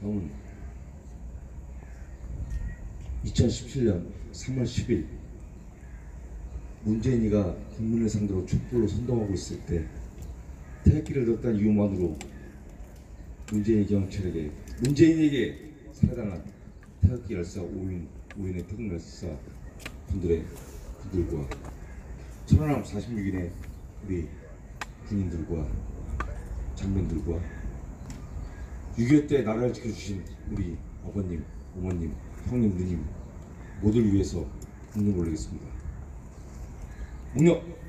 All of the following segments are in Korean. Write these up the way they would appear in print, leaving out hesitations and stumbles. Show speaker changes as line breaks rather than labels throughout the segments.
다음은 2017년 3월 10일 문재인이가 국민을 상대로 촛불로 선동하고 있을 때 태극기를 들었다는 이유만으로 문재인 경찰에게 문재인에게 살해당한 태극기 열사 5인의 태극 열사 분들과 천안함 46인의 우리 군인들과 장병들과 6.25 때 나라를 지켜주신 우리 아버님, 어머님, 형님, 누님 모두를 위해서 묵념 올리겠습니다. 묵념!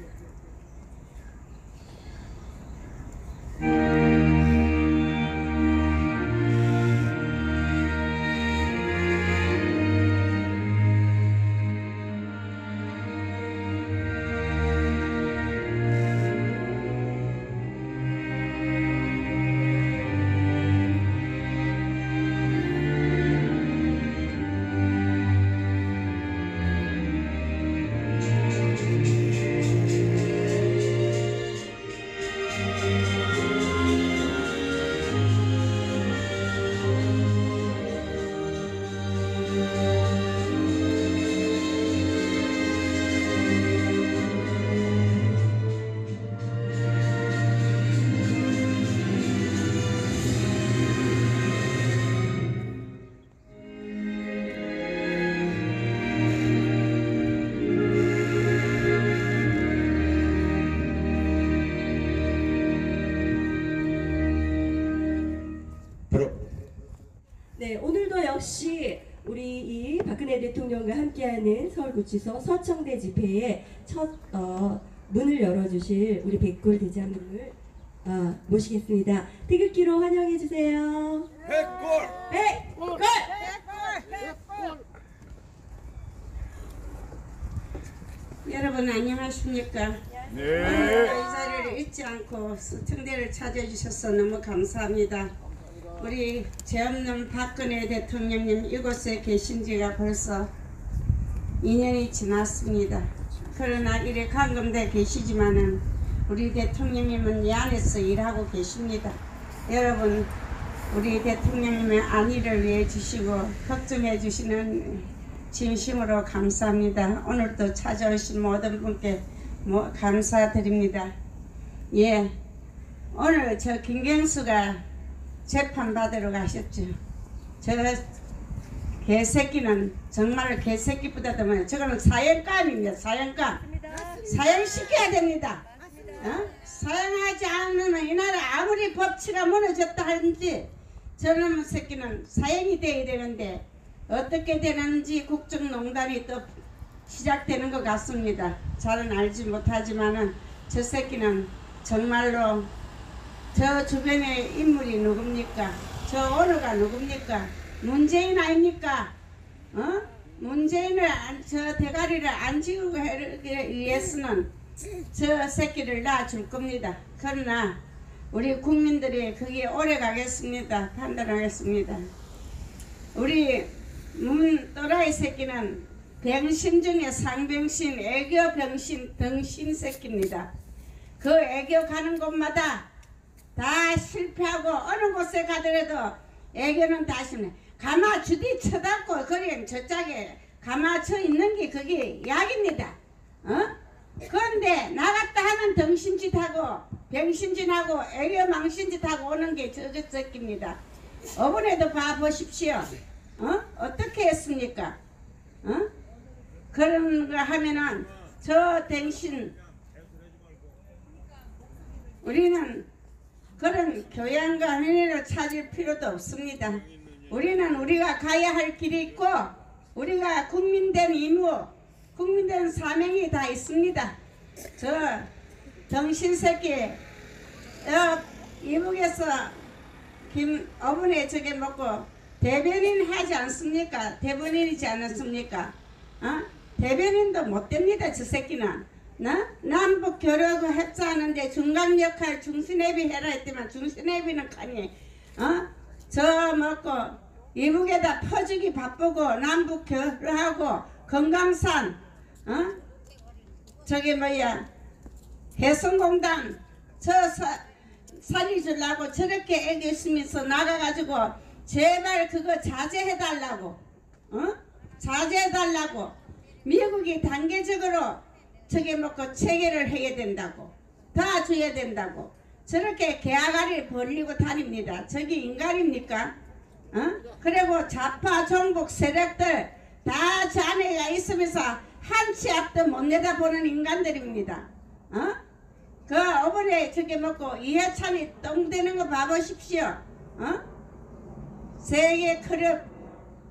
네, 오늘도 역시 우리 이 박근혜 대통령과 함께하는 서울구치소 서청대 집회의 첫 문을 열어주실 우리 백골 대장님을 모시겠습니다. 태극기로 환영해 주세요. 백골!
여러분 안녕하십니까? 네. 오늘 이 자리를 잊지 않고 서청대를 찾아주셔서 너무 감사합니다. 우리 죄 없는 박근혜 대통령님 이곳에 계신 지가 벌써 2년이 지났습니다. 그러나 이래 감금돼 계시지만은 우리 대통령님은 이 안에서 일하고 계십니다. 여러분 우리 대통령님의 안위를 위해 주시고 걱정해 주시는 진심으로 감사합니다. 오늘도 찾아오신 모든 분께 감사드립니다. 예, 오늘 저 김경수가 재판받으러 가셨죠. 저 개새끼는 정말 개새끼보다도 뭐예요. 저거는 사형감입니다. 사형감. 사형시켜야 됩니다. 사형하지 않으면 이 나라 아무리 법치가 무너졌다 하는지 저놈의 새끼는 사형이 돼야 되는데 어떻게 되는지 국정농단이 또 시작되는 것 같습니다. 잘은 알지 못하지만은 저 새끼는 정말로 저 주변에 인물이 누굽니까? 저 오너가 누굽니까? 문재인 아닙니까? 문재인을 저 대가리를 안 지우기 위해서는 저 새끼를 놔줄 겁니다. 그러나 우리 국민들이 거기에 오래 가겠습니다. 판단하겠습니다. 우리 또라이 새끼는 병신 중에 상병신, 애교 병신, 등신 새끼입니다. 그 애교 가는 곳마다 다 실패하고 어느 곳에 가더라도 애교는 다 실패. 가마 주디 쳐닫고 그냥 저짝에 감아쳐 있는 게 그게 약입니다. 그런데 나갔다 하면 덩신짓하고 병신짓하고 애교망신짓하고 오는 게 저것 새끼입니다. 어번에도 봐보십시오. 어떻게 했습니까? 그런 거 하면은 저 댕신 우리는 그런 교양과 은혜를 찾을 필요도 없습니다. 우리는 우리가 가야 할 길이 있고 우리가 국민된 의무, 국민된 사명이 다 있습니다. 저 정신새끼 이북에서 어머니 저게 먹고 대변인 하지 않습니까? 대변인이지 않았습니까? 대변인도 못됩니다. 저 새끼는 남북 교류하고 협조하는데 중간 역할 중수내비 해라 했더만 중수내비는 칸이 저 먹고 이북에다 퍼주기 바쁘고 남북 교류하고 건강산 저기 뭐야 해성공단 저 살려주려고 저렇게 애교심에서 나가가지고 제발 그거 자제해달라고 자제해달라고 미국이 단계적으로 저게 먹고 체계를 해야 된다고 다 줘야 된다고 저렇게 개아가리를 벌리고 다닙니다. 저게 인간입니까? 그리고 좌파 종북 세력들 다 자네가 있으면서 한치 앞도 못 내다보는 인간들입니다. 그 어번에 저게 먹고 이해찬이 똥되는 거 봐보십시오. 세계 클럽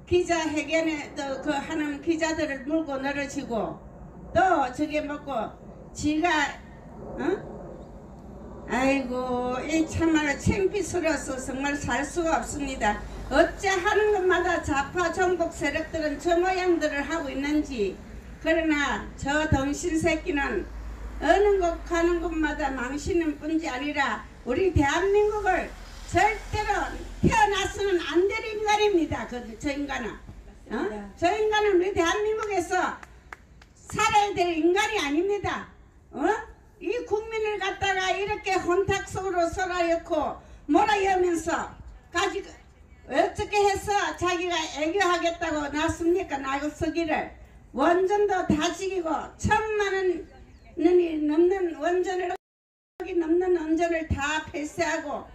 기자 회견에 또 그 하는 기자들을 물고 늘어지고 또 저게 먹고 지가 아이고 이 참말로 창피스러워서 정말 살 수가 없습니다. 어째 하는 것마다 좌파 종북 세력들은 저 모양들을 하고 있는지. 그러나 저 덩신새끼는 어느 곳 가는 곳마다 망치는 뿐지 아니라 우리 대한민국을 절대로 태어나서는 안 될 인간입니다. 저 인간은 저 인간은 우리 대한민국에서 살아야 될 인간이 아닙니다. 이 국민을 갖다가 이렇게 혼탁 속으로 sor아넣고 몰아여면서 가지고 어떻게 해서 자기가 애교하겠다고 놨습니까? 나서기를 원전도 다 지키고 1000만 원이 넘는 원전을 원전을 다 폐쇄하고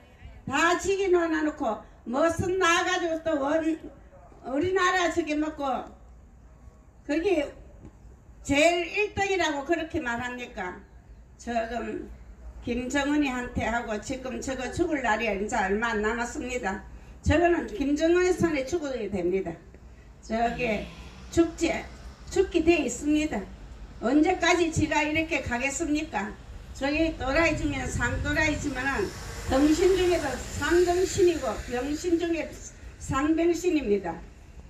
다 지키 놓아놓고 무슨 나가지고 또 우리나라 저기 먹고 그게 제일 1등이라고 그렇게 말합니까? 지금 김정은이한테 하고 지금 저거 죽을 날이 이제 얼마 안 남았습니다. 저거는 김정은의 손에 죽어야 됩니다. 저게 죽게 돼 있습니다. 언제까지 지가 이렇게 가겠습니까? 저기 또라이 중에는 상또라이지만은 정신 중에도 상정신이고 병신 중에 상병신입니다.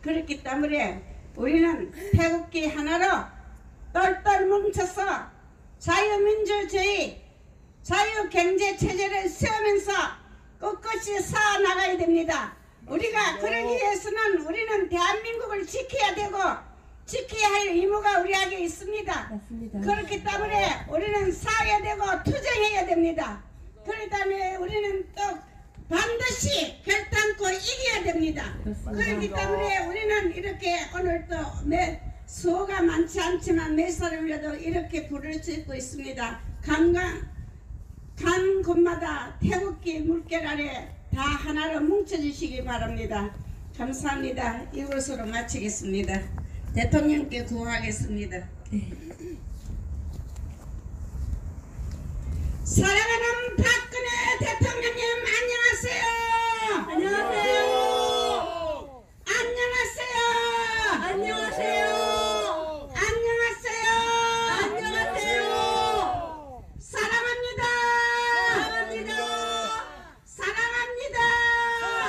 그렇기 때문에 우리는 태극기 하나로 똘똘 뭉쳐서 자유민주주의, 자유경제체제를 세우면서 꿋꿋이 쌓아나가야 됩니다. 우리가 그러기 위해서는 우리는 대한민국을 지켜야 되고 지켜야 할 의무가 우리에게 있습니다.
맞습니다.
그렇기 때문에 우리는 싸워야 되고 투쟁해야 됩니다. 그렇기 때문에 우리는 또 반드시 결단코 이겨야 됩니다.
그렇습니다.
그렇기 때문에 우리는 이렇게 오늘 또 수호가 많지 않지만 몇 사람이라도 이렇게 부를 수 있고 있습니다. 간 곳마다 태극기 물결 아래 다 하나로 뭉쳐주시기 바랍니다. 감사합니다. 이것으로 마치겠습니다. 대통령께 구하겠습니다. 사랑하는 박근혜 대통령님 안녕하세요.
안녕하세요.
안녕하세요.
안녕하세요.
안녕하세요.
안녕하세요.
사랑합니다.
사랑합니다.
사랑합니다.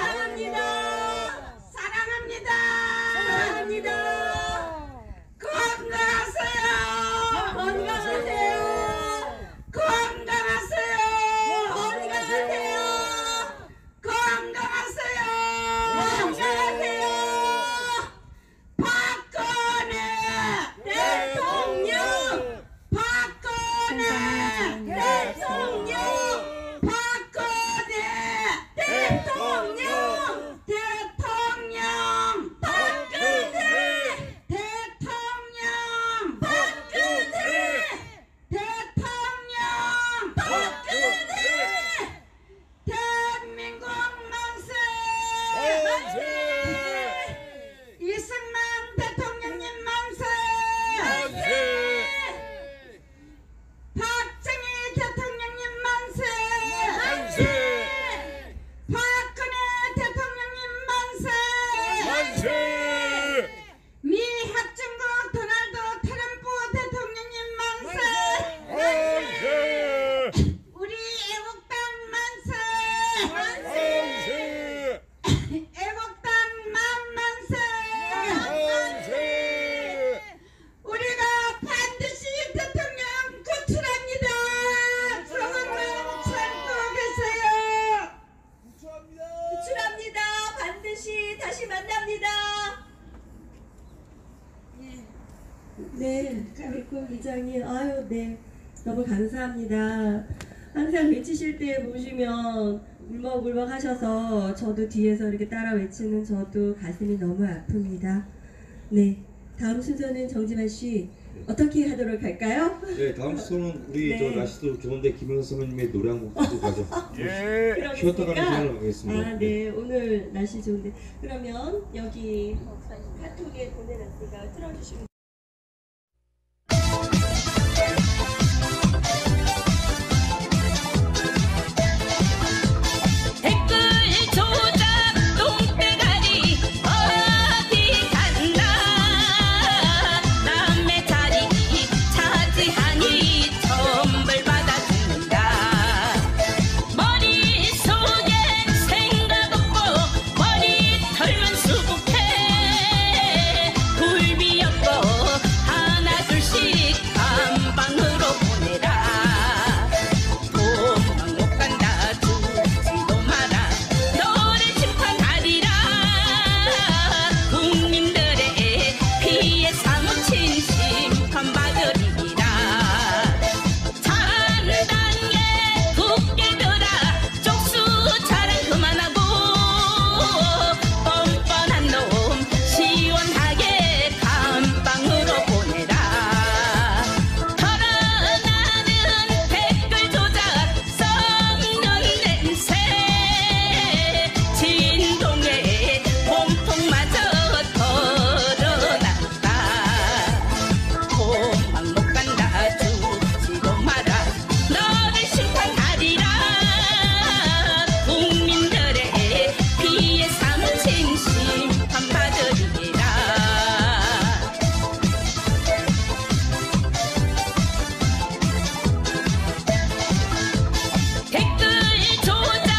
사랑합니다.
사랑합니다.
사랑합니다.
건강하세요.
건강하세요.
건강하세요.
네, 우리 이장님, 아유, 네, 너무 감사합니다. 항상 외치실 때 보시면 울먹울먹 하셔서 저도 뒤에서 이렇게 따라 외치는 저도 가슴이 너무 아픕니다. 네, 다음 순서는 정지만 씨 어떻게 하도록 할까요?
네, 다음 순서는 우리
네.
저 날씨도 좋은데 김영선 선배님의 노래 한 곡 듣고 가죠. 쉬었다 가는 시간을 가겠습니다.
아, 네, 오늘 날씨 좋은데 그러면 여기 카톡에 보내놨으니까 틀어주시면.
댓글 조작 똥대가리 어디 갔나 남의 자리 차지하니 천벌 받아 죽는다 머릿속에 생각 없고 머리털만 수북해 굴비였고 하나 둘씩 감방으로 보내라 도망 못 간다 죽지도 마라 너를 심판하리라 국민들의 피해 사무친 심판받으리라 찬단계 국계들아 쪽수 자랑 그만하고 뻔뻔한 놈 시원하게 감방으로 보내라 털어나는 댓글 조작 썩는 냄새 진동에 몸통마저 털어놨다 도망 못 간다 죽지도 마라 너를 심판하리라 국민들의 피해 사무친 심판받으리라 댓글 조작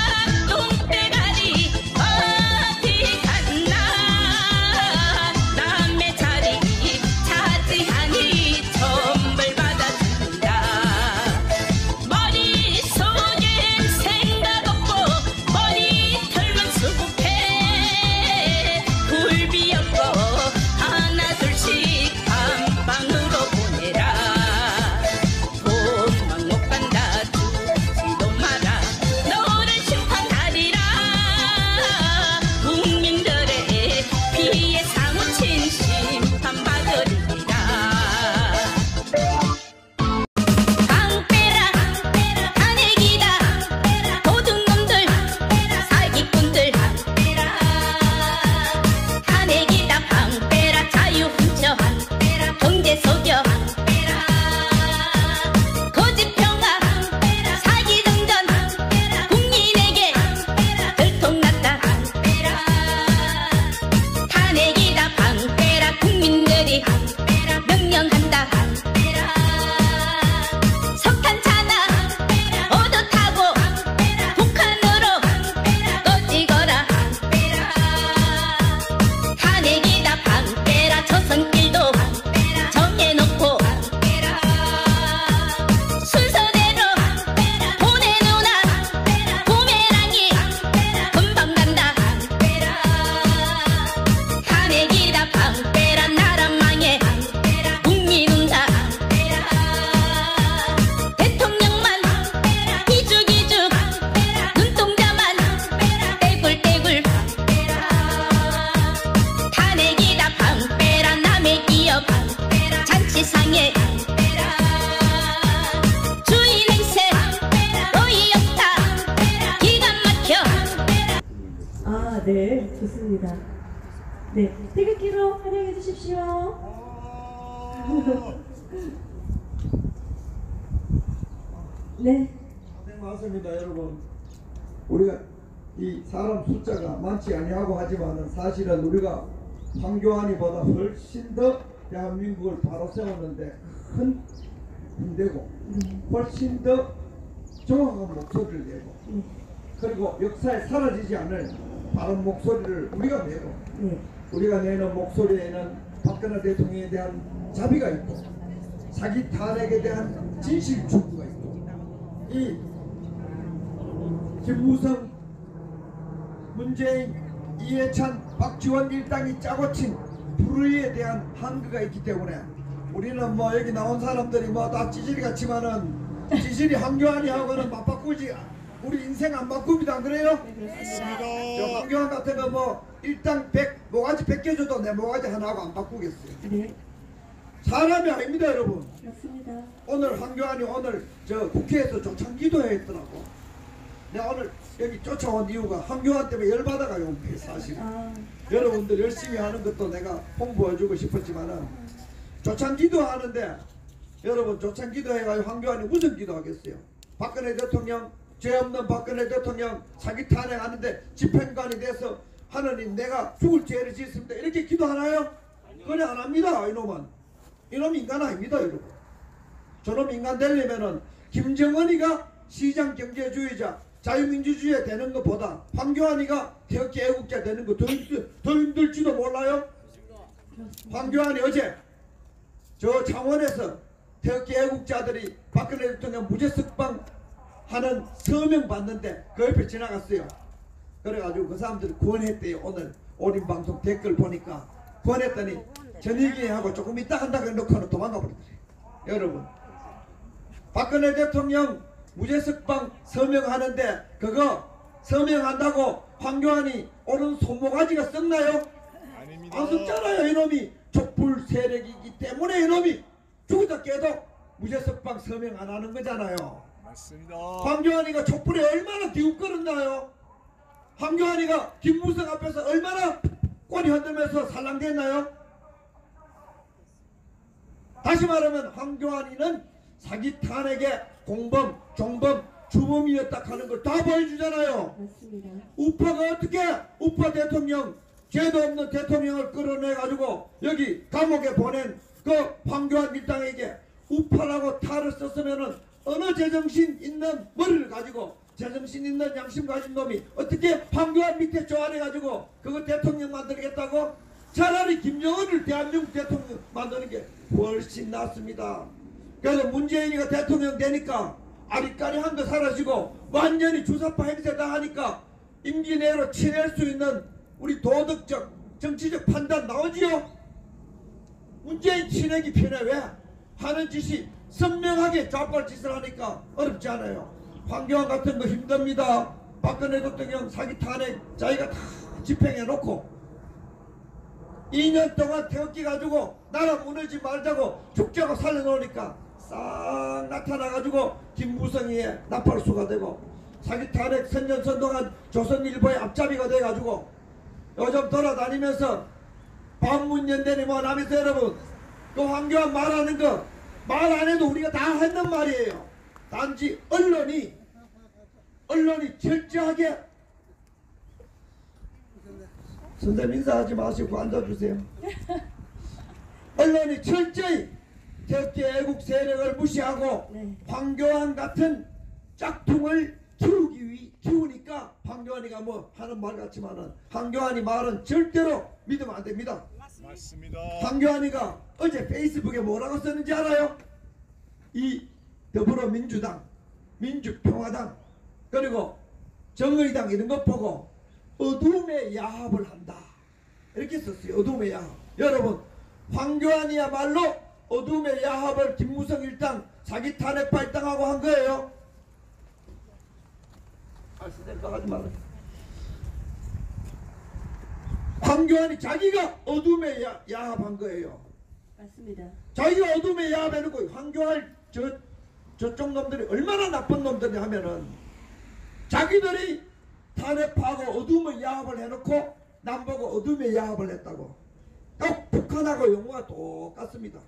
똥대가리 어디 갔나 남의 자리 차지하니 천벌 받아 죽는다 머릿속엔 생각 없고 머리털만 수북해 굴비였고 하나 둘씩 감방으로 보내라 도망 못 간다 죽지도 마라 너를 심판하리라 국민들의 피해 사무친 심판받으리라 방패라 탄핵이다 도둑놈들 사기꾼들 탄핵이다 방패라 자유 훔쳐 경제 속여 거짓평화 사기 정전 국민에게 들통났다 탄핵이다 방패라 국민들이 명령한다 석탄차나 얻어 타고 북한으로 꺼지거라 탄핵이다 방패라 조선길도 정해놓고 순서대로 보내누나 부메랑이 금방 간다 탄핵이다 방패라 나라 망해 국민 운다 대통령만 기죽기죽 눈동자만 떼굴떼굴 탄핵이다 방패라 남의 기업 잔치상에 주인 행세 어이없다 기가 막혀
아, 네, 좋습니다. 네, 태극기로 환영해 주십시오. 네,
네, 맞습니다, 여러분. 우리가 이 사람 숫자가 많지 아니하고 하지만은 사실은 우리가 황교안이보다 훨씬 더 대한민국을 바로 세웠는데 큰 힘되고 훨씬 더 정확한 목소리를 내고 그리고 역사에 사라지지 않을 바른 목소리를 우리가 내고 우리가 내는 목소리에는 박근혜 대통령에 대한 자비가 있고 자기 탄핵에 대한 진실 충고가 있고 이 김무성, 문재인, 이해찬, 박지원 일당이 짜고 친 불의에 대한 한계가 있기 때문에 우리는 뭐 여기 나온 사람들이 뭐 다 찌질이 같지만은 찌질이 황교안이하고는 맞바꾸지 우리 인생 안 바꿉니다. 안 그래요? 저 황교안 같은 거 뭐 일당 100 모가지 100개 줘도 내 모가지 하나하고 안 바꾸겠어요.
네,
사람이 아닙니다 여러분.
그렇습니다.
오늘 황교안이 오늘 저 국회에서 조창기도 했더라고. 내가 오늘 여기 쫓아온 이유가 황교안 때문에 열받아가요. 사실
아,
여러분들 열심히 하는 것도 내가 홍보해주고 싶었지만은 조창기도 하는데 여러분 조창기도 해가지고 황교안이 무슨 기도하겠어요? 박근혜 대통령 죄 없는 박근혜 대통령 사기 탄핵하는데 집행관이 돼서 하느님 내가 죽을 죄를 지었습니다 이렇게 기도하나요? 그래 안 합니다. 이놈 인간 아닙니다 여러분. 저놈 인간 되려면은 김정은이가 시장 경제주의자 자유민주주의 되는 것보다 황교안이가 태극기 애국자 되는 거 더 힘들지도 몰라요. 황교안이 어제 저 창원에서 태극기 애국자들이 박근혜 대통령 무죄석방 하는 서명 받는데 그 옆에 지나갔어요. 그래가지고 그 사람들이 구원했대요. 오늘 올인방송 댓글 보니까 구원했더니 전희기하고 조금 이따 한다 그래놓고는 도망가 버리더래요. 여러분 박근혜 대통령 무죄석방 서명하는데 그거 서명한다고 황교안이 오른 손모가지가 썩나요?
아닙니다.
안 썩잖아요. 이놈이 촛불 세력이기 때문에 이놈이 죽었다 깨도 무죄석방 서명 안 하는 거잖아요.
맞습니다.
황교안이가 촛불에 얼마나 기웃거렸나요? 황교안이가 김무성 앞에서 얼마나 꼬리 흔들면서 살랑댔나요? 다시 말하면 황교안이는 사기 탄핵의 공범, 종범, 주범이었다 하는 걸 다 보여주잖아요.
맞습니다.
우파가 어떻게 우파 대통령 죄도 없는 대통령을 끌어내가지고 여기 감옥에 보낸 그 황교안 밀당에게 우파라고 탈을 썼으면은 어느 제정신 있는 머리를 가지고 제정신 있는 양심 가진 놈이 어떻게 황교안 밑에 조아려가지고 그거 대통령 만들겠다고? 차라리 김정은을 대한민국 대통령 만드는 게 훨씬 낫습니다. 그래서 문재인이가 대통령 되니까 아리까리한 거 사라지고 완전히 주사파 행세 다 하니까 임기 내로 치낼 수 있는 우리 도덕적 정치적 판단 나오지요. 문재인 치내기 편해. 왜? 하는 짓이 선명하게 좌빨 짓을 하니까 어렵지 않아요. 황교안 같은 거 힘듭니다. 박근혜 대통령 사기 탄핵 자기가 다 집행해 놓고 2년 동안 태극기 가지고 나라 무너지지 말자고 죽자고 살려놓으니까 싹 나타나가지고 김무성이의 나팔수가 되고 사기 탄핵 선전선동한 조선일보의 앞잡이가 돼가지고 요즘 돌아다니면서 반문연대니 뭐 하면서 여러분 그 황교안 말하는 거 말 안 해도 우리가 다 했는 말이에요. 단지 언론이 철저하게 선생님 인사하지 마시고 앉아주세요. 언론이 철저히 태극기 애국 세력을 무시하고
네.
황교안 같은 짝퉁을 키우니까 황교안이가 뭐 하는 말 같지만은 황교안이 말은 절대로 믿으면 안 됩니다.
맞습니다.
황교안이가 어제 페이스북에 뭐라고 썼는지 알아요? 이 더불어민주당, 민주평화당 그리고 정의당 이런 것 보고 어둠의 야합을 한다 이렇게 썼어요. 어둠의 야합. 여러분 황교안이야말로 어둠의 야합을 김무성 일당 사기 탄핵 발당하고 한 거예요. 생각하지 말아요. 황교안이 자기가 어둠의 야합한 거예요.
맞습니다.
자기가 어둠의 야합해놓고 황교안 저쪽 놈들이 얼마나 나쁜 놈들이 하면은 자기들이 탄핵하고 어둠의 야합을 해놓고 남보고 어둠의 야합을 했다고. 또 북한하고 용어가 똑같습니다.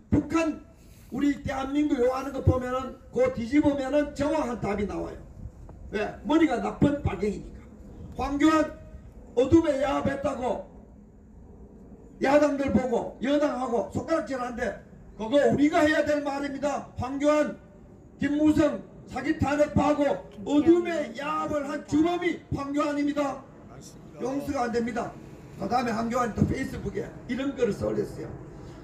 북한 우리 대한민국 용어하는 거 보면은 그 뒤집으면은 정확한 답이 나와요. 왜? 머리가 나쁜 빨갱이니까. 황교안 어둠에 야합했다고 야당들 보고 여당하고 손가락질하는데 그거 우리가 해야 될 말입니다. 황교안, 김무성 사기 탄핵하고 어둠에 야합을 한 주범이 황교안입니다.
맞습니다.
용서가 안 됩니다. 그 다음에 황교안이 또 페이스북에 이런 글을 써올렸어요.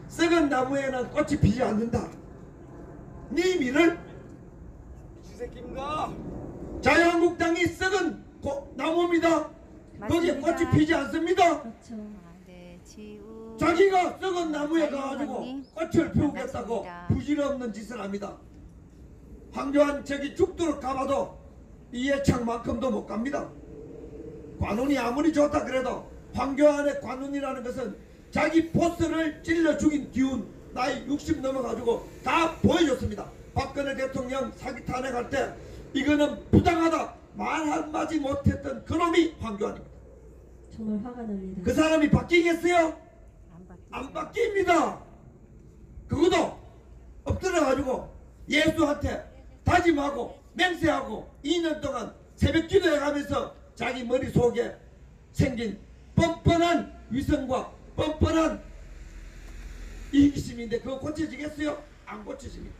썩은 나무에는 꽃이 피지 않는다. 네 미를
지새끼입니다.
자유한국당이 썩은 나무입니다. 거기에 꽃이 피지 않습니다.
그렇죠.
네, 지우.
자기가 썩은 나무에 가가지고 꽃을 하고 부질없는 짓을 합니다. 황교안 저기 죽도록 가봐도 이해창만큼도 못 갑니다. 관운이 아무리 좋다 그래도 황교안의 관운이라는 것은 자기 보스를 찔러 죽인 기운, 나이 60 넘어가지고 다 보여줬습니다. 박근혜 대통령 사기 탄핵할 때 이거는 부당하다 말 한마디 못했던 그놈이 황교안입니다.
정말 화가 납니다.
그 사람이 바뀌겠어요? 안 바뀝니다. 그것도 엎드려가지고 예수한테 다짐하고 맹세하고 2년 동안 새벽 기도해가면서 자기 머릿속에 생긴 뻔뻔한 위선과 뻔뻔한 이기심인데 그거 고쳐지겠어요? 안 고쳐집니다.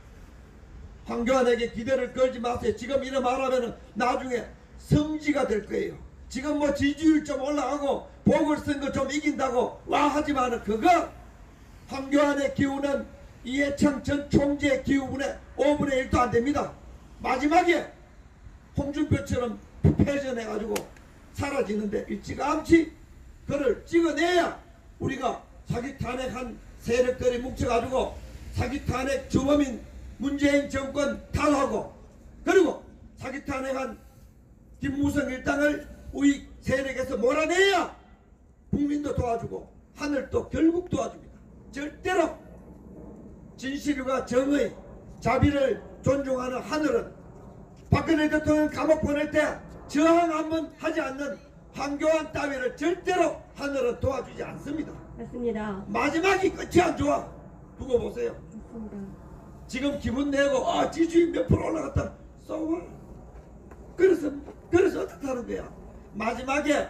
황교안에게 기대를 걸지 마세요. 지금 이런 말하면 나중에 성지가 될 거예요. 지금 뭐 지지율 좀 올라가고 보궐선거 좀 이긴다고 와 하지만은 그거 황교안의 기후는 이해창 전 총재의 기후분의 5분의 1도 안 됩니다. 마지막에 홍준표처럼 패전해가지고 사라지는데 일찌감치 그를 찍어내야 우리가 사기 탄핵한 세력들이 뭉쳐가지고 사기 탄핵 주범인 문재인 정권 탄하고 그리고 사기 탄핵한 김무성 일당을 우익 세력에서 몰아내야 국민도 도와주고 하늘도 결국 도와줍니다. 절대로 진실과 정의 자비를 존중하는 하늘은 박근혜 대통령 감옥 보낼 때 저항 한번 하지 않는 황교안 따위를 절대로 하늘은 도와주지 않습니다.
맞습니다.
마지막이 끝이 안 좋아. 두고 보세요.
맞습니다.
지금 기분 내고 지지율 몇 프로 올라갔다 쏘아. 그래서 어떻게 하는 거야? 마지막에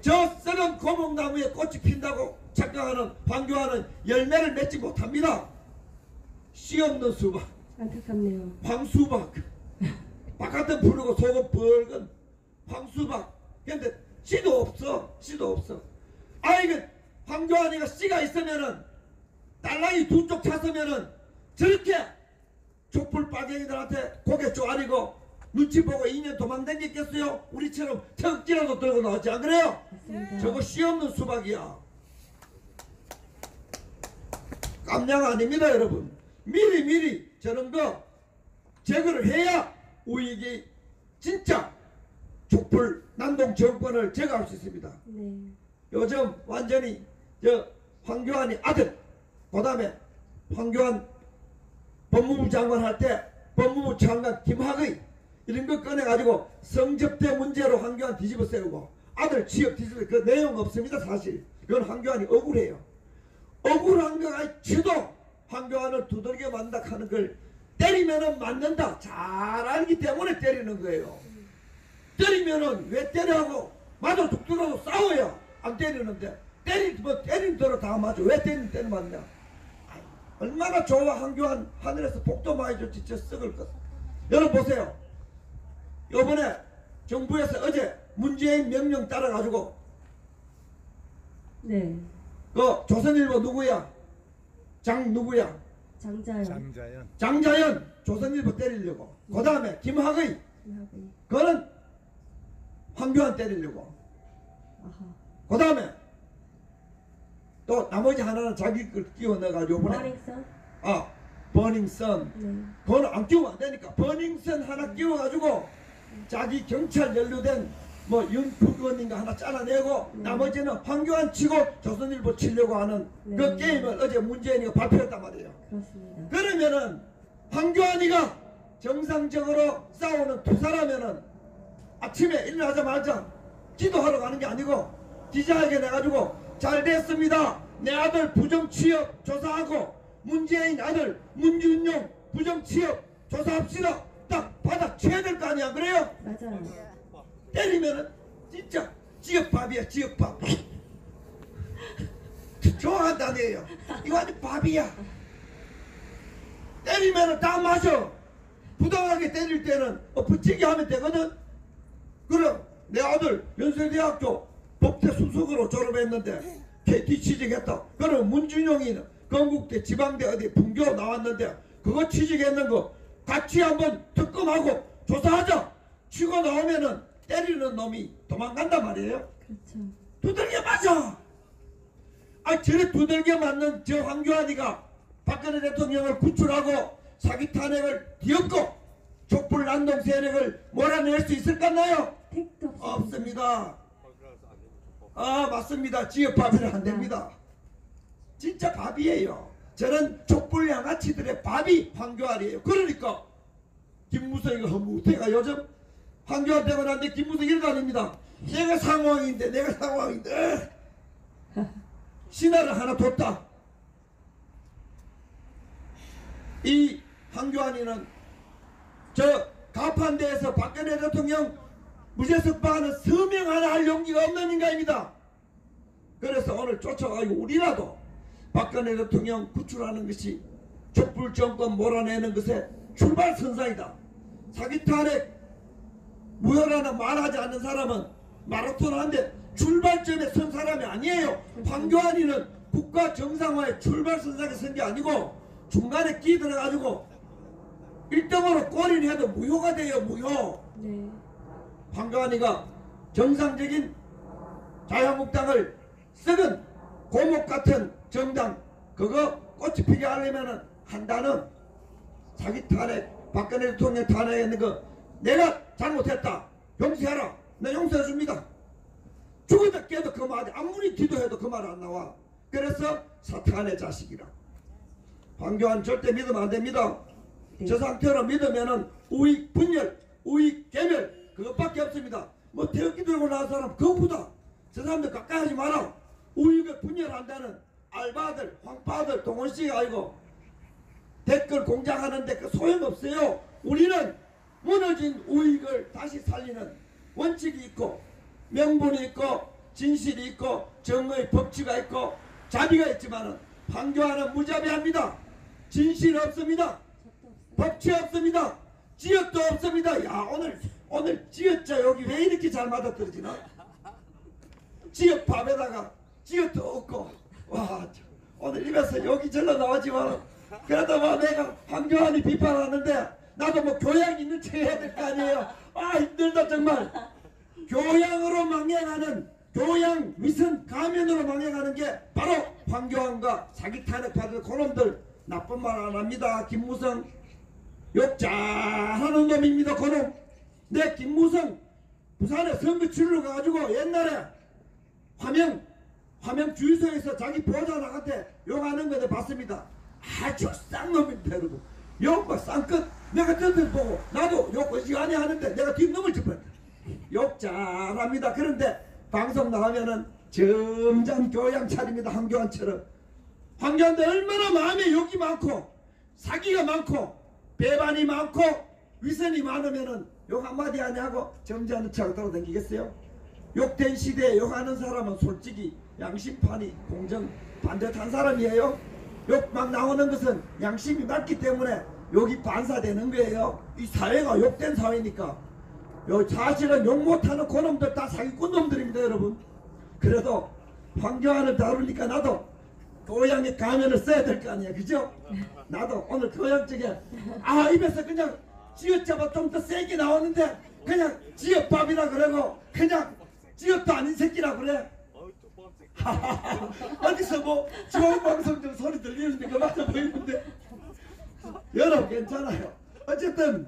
저 썩은 고목나무에 꽃이 핀다고 착각하는 황교안은 열매를 맺지 못합니다. 씨 없는 수박,
안타깝네요.
황수박, 바깥은 푸르고 속은 붉은 황수박. 근데 씨도 없어. 이거 황교안이가 씨가 있으면은 딸랑이 두 쪽 찼으면은 저렇게 촛불 빨갱이들한테 고개 쪼아리고 눈치 보고 2년 도망다녔겠어요? 우리처럼 턱지라도 들고 나왔지 안 그래요?
맞습니다.
저거 씨 없는 수박이야. 깜냥 아닙니다 여러분. 미리 저런 거 제거를 해야 우익이 진짜 촛불 난동 정권을 제거할 수 있습니다.
네.
요즘 완전히 저 황교안이 아들, 그 다음에 황교안 법무부 장관 할 때 법무부 장관 김학의 이런 거 꺼내가지고 성접대 문제로 황교안 뒤집어 세우고 아들 취업 뒤집어 그 내용 없습니다. 사실 그건 황교안이 억울해요. 억울한 거가 치도 황교안을 두들겨 만다 하는 걸 때리면은 맞는다 잘 알기 때문에 때리는 거예요. 때리면은 왜 때려하고 맞아 죽더라도 싸워야 안 때리는데 때린 대로 다 맞아. 왜 때리는 때는 맞냐? 얼마나 좋아. 황교안 하늘에서 복도 많이 줬지 저 썩을 것. 여러분 보세요. 요번에 정부에서 어제 문재인 명령 따라가지고
네.
그 조선일보 누구야? 누구야?
장자연.
장자연 조선일보 때리려고. 그 다음에 김학의
김학의.
그거는 황교안 때리려고.
아하.
그 다음에 또 나머지 하나는 자기 걸 끼워 넣어가지고 요번에
버닝썬.
버닝썬
네.
그거는 안 끼우면 안 되니까 버닝썬 하나 끼워가지고 자기 경찰 연루된 뭐 윤프건인가 하나 잘라내고 나머지는 황교안 치고 조선일보 치려고 하는 그 게임을 어제 문재인이가 발표했단 말이에요.
그렇습니다.
그러면은 황교안이가 정상적으로 싸우는 투사라면은 아침에 일어나자마자 기도하러 가는 게 아니고 기자회견 해가지고 잘 됐습니다. 내 아들 부정취업 조사하고 문재인 아들 문준용 부정취업 조사합시다. 딱 받아쳐야 될 거 아니야. 그래요?
맞아요.
때리면은 진짜 지역밥이야. 지역밥. 좋아한다네요. 이거 아주 밥이야. 때리면은 딱 맞아. 부당하게 때릴 때는 붙이게 하면 되거든. 그럼 내 아들 연세대학교 법대 수석으로 졸업했는데 KT 취직했다. 그럼 문준용이 건국대 지방대 어디 분교 나왔는데 그거 취직했는 거 같이 한번 특검하고 조사하자. 치고 나오면은 때리는 놈이 도망간단 말이에요.
그렇죠.
두들겨 맞아. 저래 두들겨 맞는 저 황교안이가 박근혜 대통령을 구출하고 사기 탄핵을 뒤엎고 촛불 난동 세력을 몰아낼 수 있을까요?
택도 없습니다.
없습니다. 아 맞습니다. 지역밥이는 안 됩니다. 진짜 밥이에요. 저는 촛불 양아치들의 밥이 황교안이에요. 그러니까 김무성이가 허무태가 요즘 황교안 되고 난데 김무성 일도 아닙니다. 내가 상황인데 신화를 하나 뒀다. 이 황교안이는 저 가판대에서 박근혜 대통령 무죄석방하는 서명 하나 할 용기가 없는 인간입니다. 그래서 오늘 쫓아가지고 우리라도 박근혜 대통령 구출하는 것이 촛불 정권 몰아내는 것의 출발선상이다. 사기 탄핵 무효라는 말하지 않는 사람은 마라톤 하는데 출발점에 선 사람이 아니에요. 황교안이는 국가 정상화의 출발선상에 선 게 아니고 중간에 끼들어가지고 1등으로 꼬리를 해도 무효가 돼요. 무효.
네.
황교안이가 정상적인 자유한국당을 썩은 고목 같은 정당 그거 꽃이 피게 하려면은 한다는 사기 탄핵 박근혜 대통령 탄핵했는 거 내가 잘못했다 용서해라. 내 용서해줍니다. 죽어도 깨도 그 말이 아무리 기도해도 그 말 안 나와. 그래서 사탄의 자식이라. 황교안 절대 믿으면 안 됩니다.
네.
저 상태로 믿으면은 우익 분열 우익 개멸 그것밖에 없습니다. 뭐 태극기 들고 나온 사람 그거보다 저 사람들 가까이 하지 마라. 우익을 분열한다는 알바들 황파들 동원씨가 아니고 댓글 공작하는데 그 소용없어요. 우리는 무너진 우익을 다시 살리는 원칙이 있고 명분이 있고 진실이 있고 정의 법치가 있고 자비가 있지만은 황교안은 무자비합니다. 진실 없습니다. 법치 없습니다. 지역도 없습니다. 야 오늘 지역자 여기 왜 이렇게 잘 맞아떨어지나? 지역 밥에다가 지역도 없고 와 오늘 입에서 여기 절로 나오지만 그래도 뭐 내가 황교안이 비판하는데 나도 뭐 교양 있는 척 해야 될 거 아니에요. 아 힘들다 정말. 교양으로 망해가는 교양 위선 가면으로 망해가는 게 바로 황교안과 사기 탄핵 받은 그놈들. 나쁜 말 안 합니다. 김무성 욕 잘하는 놈입니다. 그놈. 내 김무성 부산에 선거 치르러 가가지고 옛날에 화명 주유소에서 자기 보호자 나한테 욕하는 거 내가 봤습니다. 아주 쌍놈입니다 여러분. 욕과 쌍끝. 내가 저들 보고 나도 욕 어지간히 하는데 내가 뒷놈을 짚었다. 욕 잘합니다. 그런데 방송 나가면은 점점 교양 차립니다. 황교안처럼. 황교안도 얼마나 마음에 욕이 많고 사기가 많고 배반이 많고 위선이 많으면은 욕 한마디 하냐고 점잖은 척 돌아다니겠어요? 욕된 시대에 욕하는 사람은 솔직히 양심판이 공정 반듯한 사람이에요. 욕 막 나오는 것은 양심이 맞기 때문에 욕이 반사되는 거예요. 이 사회가 욕된 사회니까. 사실은 욕 못하는 그놈들 다 사기꾼 놈들입니다 여러분. 그래도 황교안을 다루니까 나도 교양의 가면을 써야 될 거 아니야. 그죠? 나도 오늘 교양적에 입에서 그냥 지읒잡아 좀 더 세게 나오는데 그냥 지읒밥이라 그러고 그냥 지읒도 아닌 새끼라 그래. 어디서 뭐 좋은 방송 좀 소리 들리는데 그 맞아 보이는데 여러분 괜찮아요. 어쨌든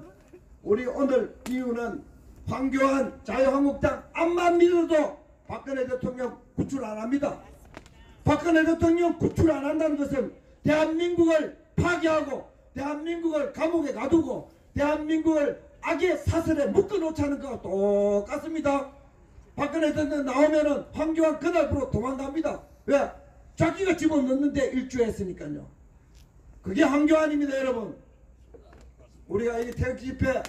우리 오늘 이유는 황교안 자유한국당 앞만 믿어도 박근혜 대통령 구출 안 합니다. 박근혜 대통령 구출 안 한다는 것은 대한민국을 파괴하고 대한민국을 감옥에 가두고 대한민국을 악의 사슬에 묶어놓자는 거와 똑같습니다. 박근혜 대통령 나오면은 황교안 그날부로 도망갑니다. 왜? 자기가 집어넣는데 일주했으니까요. 그게 황교안입니다 여러분. 우리가 이 태극기 집회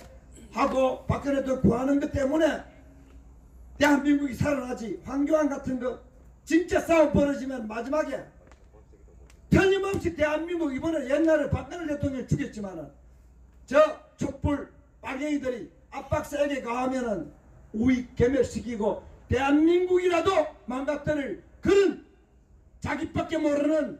하고 박근혜 대통령 구하는 것 때문에 대한민국이 살아나지. 황교안 같은 거 진짜 싸움 벌어지면 마지막에 틀림없이 대한민국 이번에 옛날에 박근혜 대통령 죽였지만은 저 촛불 빨갱이들이 압박 세게 가하면은 우익 개멸시키고 대한민국이라도 망가뜨릴 그런 자기밖에 모르는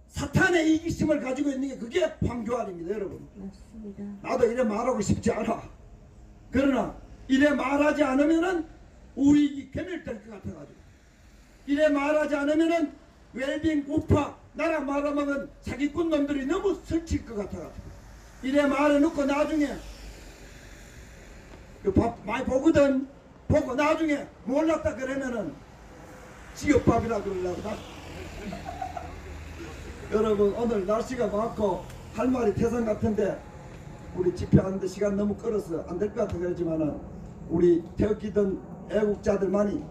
사탄의 이기심을 가지고 있는 게 그게 황교안입니다 여러분.
맞습니다.
나도 이래 말하고 싶지 않아. 그러나 이래 말하지 않으면은 우익이 개멸될 것 같아가지고 이래 말하지 않으면은 웰빙 우파 나라 말아먹은 사기꾼 놈들이 너무 설칠 것 같아가지고 이래 말해놓고 나중에 그 밥 많이 보거든. 보고 나중에 몰랐다 그러면은 지역밥이라 그러려고 나. 여러분 오늘 날씨가 많고 할 말이 태산 같은데 우리 집회하는데 시간 너무 끌어서 안 될 것 같아 그러지만은 우리 태극기든 애국자들만이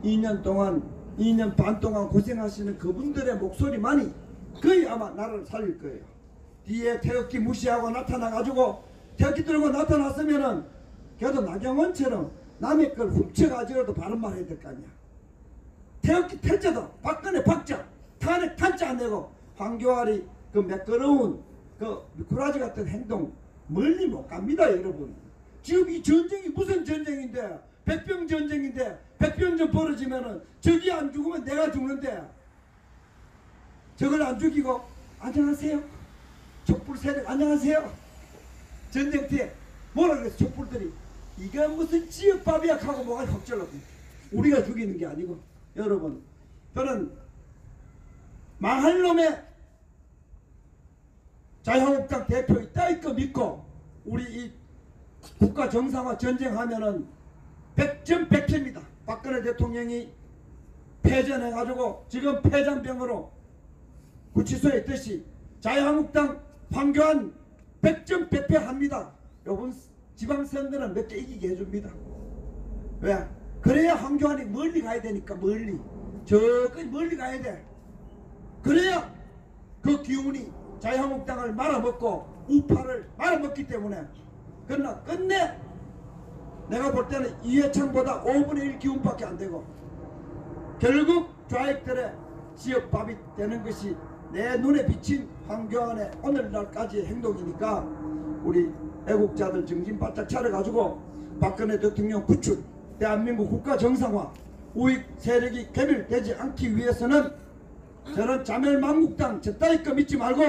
2년 반 동안 고생하시는 그분들의 목소리만이 거의 아마 나라를 살릴 거예요. 뒤에 태극기 무시하고 나타나가지고 태극기 들고 나타났으면은 그래도 나경원처럼 남의 걸 훔쳐가지고도 바른 말 해야 될 거 아니야. 태극기 탈자도 박근혜 박자 탄핵 탄자 안 내고 황교안이 그 매끄러운 그 미꾸라지 같은 행동 멀리 못 갑니다 여러분. 지금 이 전쟁이 무슨 전쟁인데 백병 전쟁인데 백병전 벌어지면은 저기 안 죽으면 내가 죽는데 저걸 안 죽이고 안녕하세요 촛불 세력 안녕하세요 전쟁터에 뭐라 그랬어 촛불들이 이게 무슨 지역밥이야 하고 뭐가 확절라고 우리가 죽이는 게 아니고 여러분 저는 망할 놈의 자유한국당 대표 있다 이거 믿고 우리 이 국가 정상화 전쟁하면은 100점 100패입니다. 박근혜 대통령이 패전해가지고 지금 패잔병으로 구치소에 있듯이 자유한국당 황교안 100점 100패 합니다. 요번 지방선거는 몇 개 이기게 해줍니다. 왜? 그래야 황교안이 멀리 가야 되니까 멀리 저까지 멀리 가야 돼. 그래야 그 기운이 자유한국당을 말아먹고 우파를 말아먹기 때문에 그러나 끝내 내가 볼 때는 이해창보다 5분의 1 기운밖에 안 되고 결국 좌익들의 지역밥이 되는 것이 내 눈에 비친 황교안의 오늘날까지의 행동이니까 우리 애국자들 정신 바짝 차려가지고 박근혜 대통령 구출 대한민국 국가 정상화 우익 세력이 괴멸되지 않기 위해서는 저는 자멸만국당 저 따위 거 믿지 말고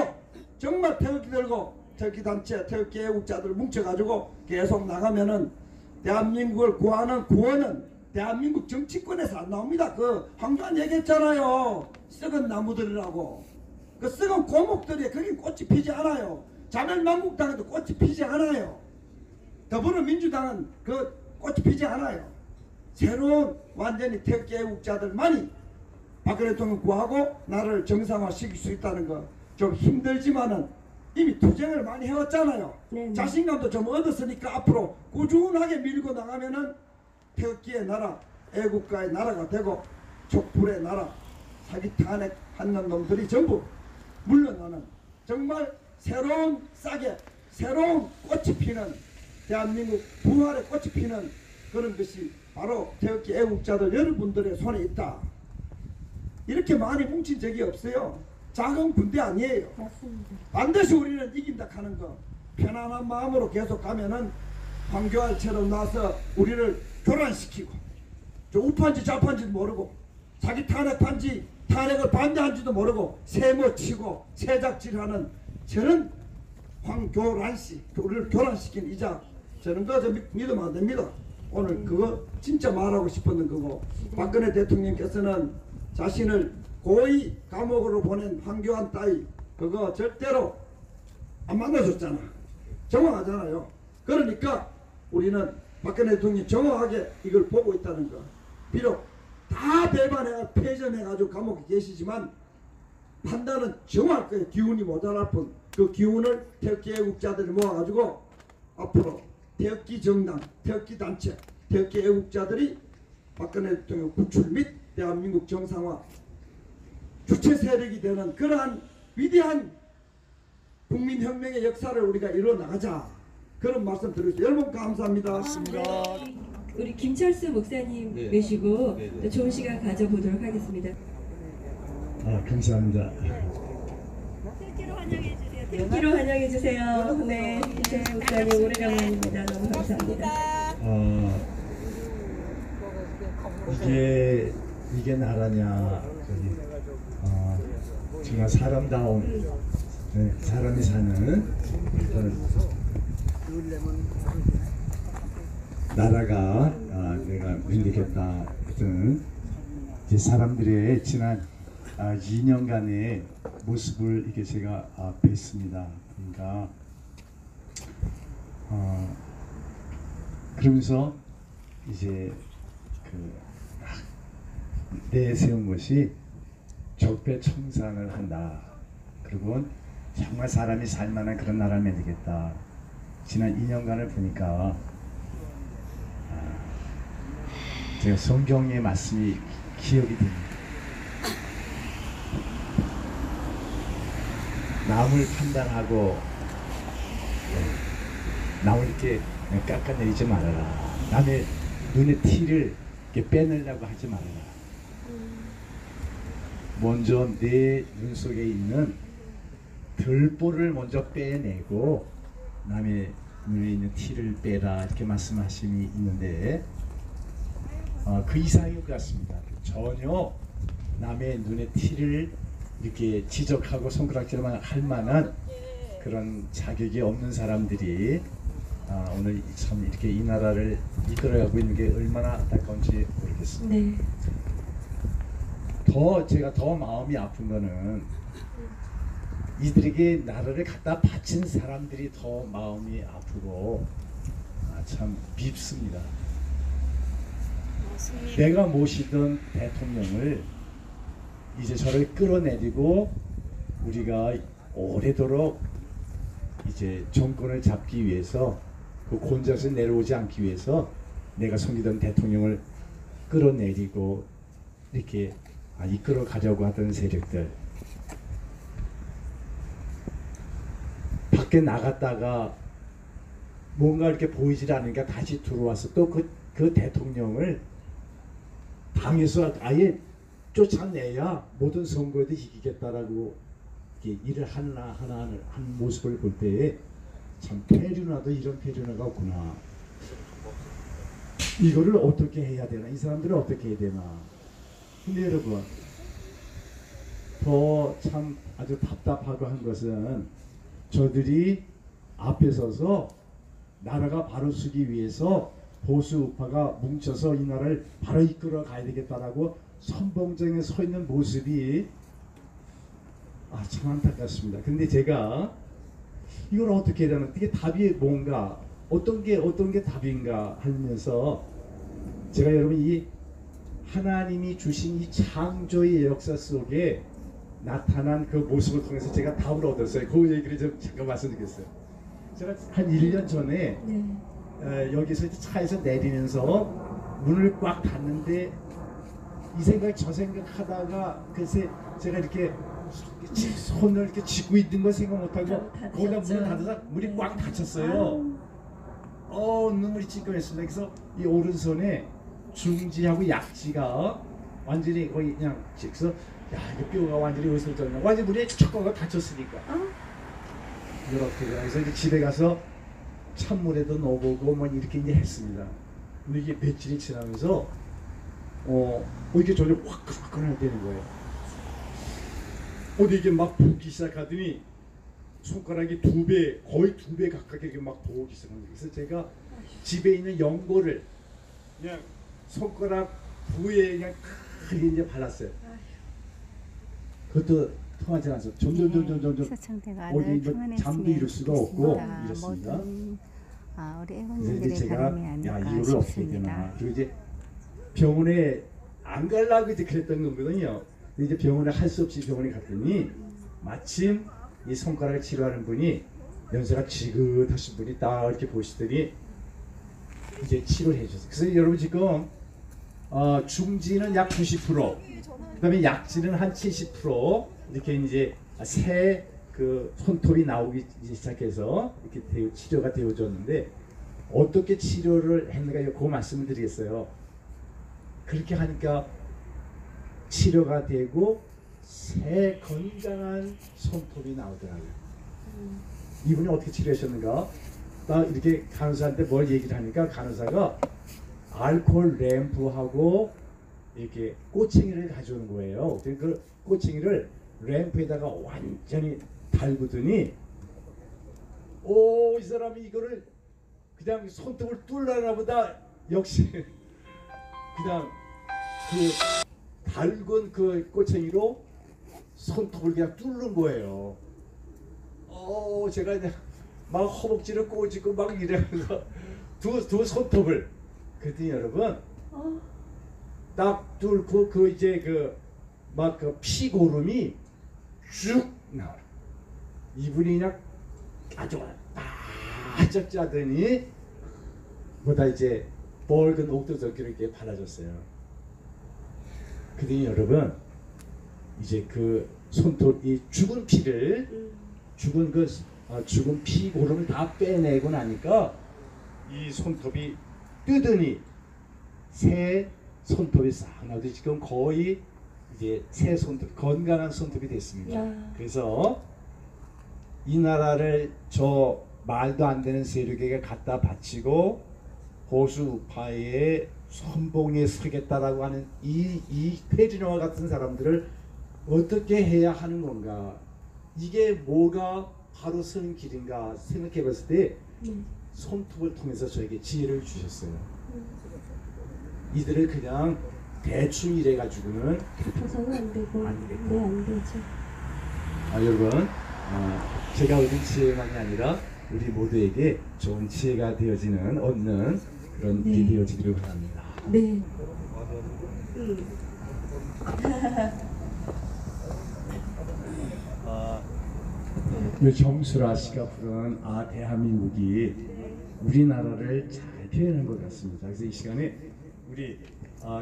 정말 태극기 들고 태극기 단체 태극기 애국자들 뭉쳐가지고 계속 나가면은 대한민국을 구하는 구원은 대한민국 정치권에서 안 나옵니다. 그 황교안 얘기했잖아요. 썩은 나무들이라고. 그 썩은 고목들이 거기 꽃이 피지 않아요. 자멸만국당에도 꽃이 피지 않아요. 더불어민주당은 그 꽃이 피지 않아요. 새로운 완전히 태극기 애국자들만이 박근혜 대통령 구하고 나라를 정상화시킬 수 있다는 거 좀 힘들지만은 이미 투쟁을 많이 해왔잖아요.
네네.
자신감도 좀 얻었으니까 앞으로 꾸준하게 밀고 나가면은 태극기의 나라, 애국가의 나라가 되고 촛불의 나라, 사기 탄핵 하는 놈들이 전부 물러나는 정말 새로운 싹에 새로운 꽃이 피는 대한민국 부활의 꽃이 피는 그런 것이 바로 태극기 애국자들 여러분들의 손에 있다. 이렇게 많이 뭉친 적이 없어요. 작은 군대 아니에요.
맞습니다.
반드시 우리는 이긴다 하는 거 편안한 마음으로 계속 가면은 황교안처럼 나서 우리를 교란시키고 저 우파인지 좌파인지도 모르고 자기 탄핵한지 탄핵을 반대한지도 모르고 세모치고 세작질하는 저는 황교란씨 우리를 교란시킨 이자 저는 거 믿으면 안 됩니다. 오늘 그거 진짜 말하고 싶었는 거고 박근혜 대통령께서는 자신을 고의 감옥으로 보낸 황교안 따위 그거 절대로 안 만나줬잖아. 정확하잖아요. 그러니까 우리는 박근혜 대통령이 정확하게 이걸 보고 있다는 거. 비록 다 배반해 패전해가지고 감옥에 계시지만 판단은 정확할 거예요. 기운이 모자랄 뿐 그 기운을 태극기 애국자들이 모아가지고 앞으로 태극기 정당, 태극기 단체, 태극기 애국자들이 박근혜 대통령 구출 및 대한민국 정상화 주체 세력이 되는 그러한 위대한 국민혁명의 역사를 우리가 이뤄 나가자 그런 말씀 드리겠습니다. 여러분 감사합니다.
맞습니다.
우리 김철수 목사님
네.
모시고
네, 네.
또 좋은 시간 가져보도록 하겠습니다.
감사합니다.
태극기로 환영해 주세요. 네, 네, 목사님 오래간만입니다. 너무 감사합니다.
이게 나라냐? 정말 사람다운 사람이 사는 나라가 내가 myndig했다 했던 사람들의 지난 2년간의 모습을 이렇게 제가 뵀습니다. 그러니까 그러면서 이제 내세운 것이 적폐청산을 한다. 그리고 정말 사람이 살만한 그런 나라를 만들겠다. 지난 2년간을 보니까 제가 성경의 말씀이 기억이 됩니다. 남을 판단하고 남을 이렇게 깎아내리지 말아라. 남의 눈에 티를 이렇게 빼내려고 하지 말아라. 먼저 내 눈 속에 있는 들보를 먼저 빼내고 남의 눈에 있는 티를 빼라, 이렇게 말씀하심이 있는데 그 이상인 것 같습니다. 전혀 남의 눈에 티를 이렇게 지적하고 손가락질만 할 만한 그런 자격이 없는 사람들이 오늘 참 이렇게 이 나라를 이끌어가고 있는 게 얼마나 안타까운지 모르겠습니다.
네.
제가 더 마음이 아픈 거는 이들에게 나라를 갖다 바친 사람들이 더 마음이 아프고 참 밉습니다. 내가 모시던 대통령을 이제 저를 끌어내리고 우리가 오래도록 이제 정권을 잡기 위해서 그 곤자에서 내려오지 않기 위해서 내가 섬기던 대통령을 끌어내리고 이렇게 이끌어 가려고 하던 세력들, 밖에 나갔다가 뭔가 이렇게 보이질 않으니까 다시 들어와서 또 그 대통령을 당에서 아예 쫓아내야 모든 선거에도 이기겠다라고 이렇게 일을 하나 한 모습을 볼 때에 참 페류나도 이런 페류나가 없구나. 이거를 어떻게 해야 되나? 이 사람들을 어떻게 해야 되나? 근데 여러분, 더 참 아주 답답하고 한 것은 저들이 앞에 서서 나라가 바로 서기 위해서 보수 우파가 뭉쳐서 이 나라를 바로 이끌어 가야 되겠다라고 선봉장에 서 있는 모습이 참 안타깝습니다. 근데 제가 이걸 어떻게 해야 되나, 이게 답이 뭔가, 어떤 게 답인가 하면서 제가 여러분 이 하나님이 주신 이 창조의 역사 속에 나타난 그 모습을 통해서 제가 답을 얻었어요. 그 얘기를 좀 잠깐 말씀드리겠어요. 제가 한 1년 전에 여기서 차에서 내리면서 문을 꽉 닫는데 이 생각 저 생각 하다가 글쎄 제가 이렇게 손을 이렇게 쥐고 있는 걸 생각 못하고 거기다 문을 닫아서 문이 꽉 닫혔어요. 눈물이 찔끔했습니다. 그래서 이 오른손에 중지하고 약지가 완전히 거의 그냥 그래서 이거 뼈가 완전히 어슬쩍나 완전히 문이 척 닫혔으니까 이렇게 그래서 이제 집에 가서 찬물에도 넣어보고 뭐 이렇게 이제 했습니다. 근데 이게 며칠이 지나면서 이게 저녁 화끈화끈 되는 거예요. 이게 막 부기 시작하더니 손가락이 거의 두 배 가깝게 이렇게 막 부기 시작합니다. 그래서 제가 집에 있는 연고를 그냥 손가락 부에 그냥 크게 이제 발랐어요. 그것도 통하지 않아서 점점 어디 잠도 이룰 수가 없고 이렇습니다.
우리
그래서 이제
애국민들의
제가
바람이 아닐까
이거를 어떻게 해야 되나.
싶습니다.
그리고 이제 병원에 안 가려고 이제 그랬던 거거든요. 근데 이제 병원에 할 수 없이 병원에 갔더니 마침 이 손가락을 치료하는 분이 연세가 지긋하신 분이 딱 이렇게 보시더니 이제 치료를 해주셨어요. 그래서 여러분 지금 중지는 약 90%, 그다음에 약지는 한 70% 이렇게 이제 새 그 손톱이 나오기 시작해서 이렇게 치료가 되어졌는데 어떻게 치료를 했는가 그 말씀을 드리겠어요. 그렇게 하니까 치료가 되고 새 건강한 손톱이 나오더라고요. 이분이 어떻게 치료하셨는가? 딱 이렇게 간호사한테 뭘 얘기를 하니까 간호사가 알코올 램프하고 이렇게 꼬챙이를 가져오는 거예요. 그 꼬챙이를 램프에다가 완전히 달구더니 이 사람이 이거를 그냥 손톱을 뚫으려나 보다. 역시 그냥 그 달군 그 꼬챙이로 손톱을 그냥 뚫는 거예요. 제가 그냥 막 허벅지를 꼬집고 막 이러면서 두 손톱을. 그랬더니 여러분 딱 뚫고 그 이제 그 막 그 피고름이 쭉 나와요. 이분이 그냥 아주 바짝 짜더니 보다 이제 붉은 옥도적기를 이렇게 발라줬어요. 그랬더니 여러분 이제 그 손톱이 죽은 피를 죽은 피고름을 다 빼내고 나니까 이 손톱이 뜨더니 새 손톱이 싹 나오더니 지금 거의 이제 새 손톱, 건강한 손톱이 됐습니다.
야.
그래서 이 나라를 저 말도 안 되는 세력에게 갖다 바치고 보수 우파의 선봉에 서겠다라고 하는 이 페리노와 같은 사람들을 어떻게 해야 하는 건가? 이게 뭐가 바로 서는 길인가 생각해 봤을 때 손톱을 통해서 저에게 지혜를 주셨어요. 이들을 그냥 대충 이래 가지고는
아파서는 안 되고
안 되고.
네, 안 되죠.
여러분 제가 얻은 지혜만이 아니라 우리 모두에게 좋은 지혜가 되어지는 얻는 그런 일이 되어지기를 바랍니다.
네.
이 정수라 씨가 부른 대한민국이 우리나라를 잘 표현한 것 같습니다. 그래서 이 시간에 우리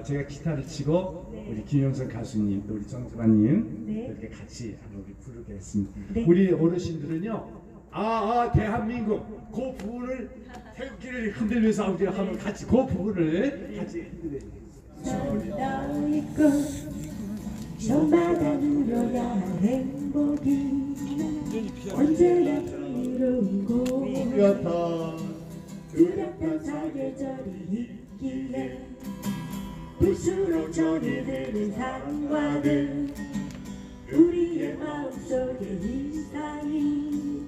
제가 기타를 치고 우리 김영선 가수님 또 우리 정수라님 이렇게 같이 한번 우리 부르겠습니다. 우리 어르신들은요 대한민국 그 부분을 태극기를 흔들면서 우리 한번 같이 그 부분을 같이 흔들어야
있고 저마다 누려야 행복이 언제나 이룬 곳 뚜렷한 사계절이 있기에 볼수록 정이 드는 상황은 우리의 마음속에 이상이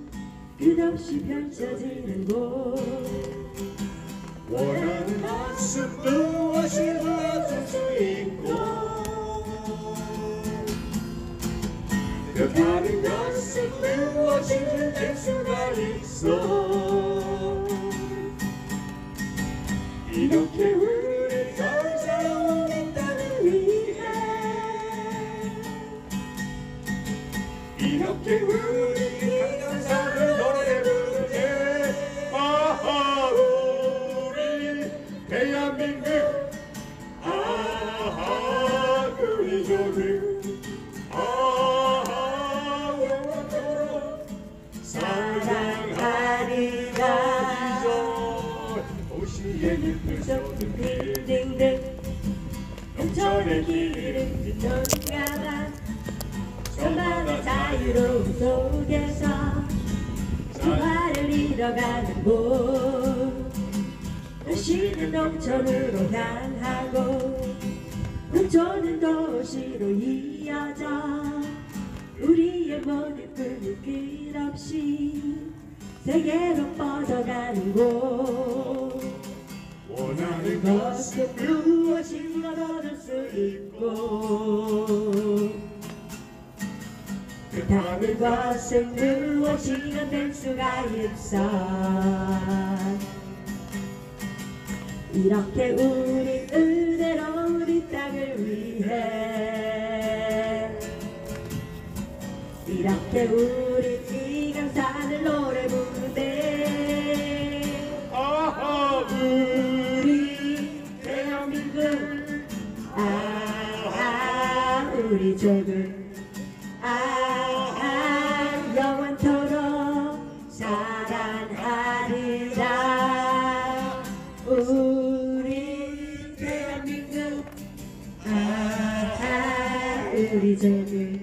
끝없이 펼쳐지는 곳
원하는 모습 무엇이 도와줄 수 있고 다른 것은 무엇이든 될 수가 있어 이렇게 우리 감사한 우리 땅을 위해 이렇게 우리 감사를 노래 부르게 우리 대한민국 우리 조국 영원토록 사랑하리라 도시의 늪을 빙빙빙 영천의 길은 건강한 저만의 자유로움 속에서 조화를 이뤄가는 곳 도시는 농촌으로 향하고 농촌은 도시로 이어져 우리의 모든 꿈이 끝없이 세계로 뻗어가는 곳 원하는 것은 무엇인가 얻을 수 있고 그다는 것은 무엇인가 될 수가 있어 이렇게 우리 은혜로 우리 땅을 위해 이렇게 우리 이 감사를 노래 부르네 우리 대한민국 우리 조국 영원토록 사랑하리라 우리 대한민국 우리 조국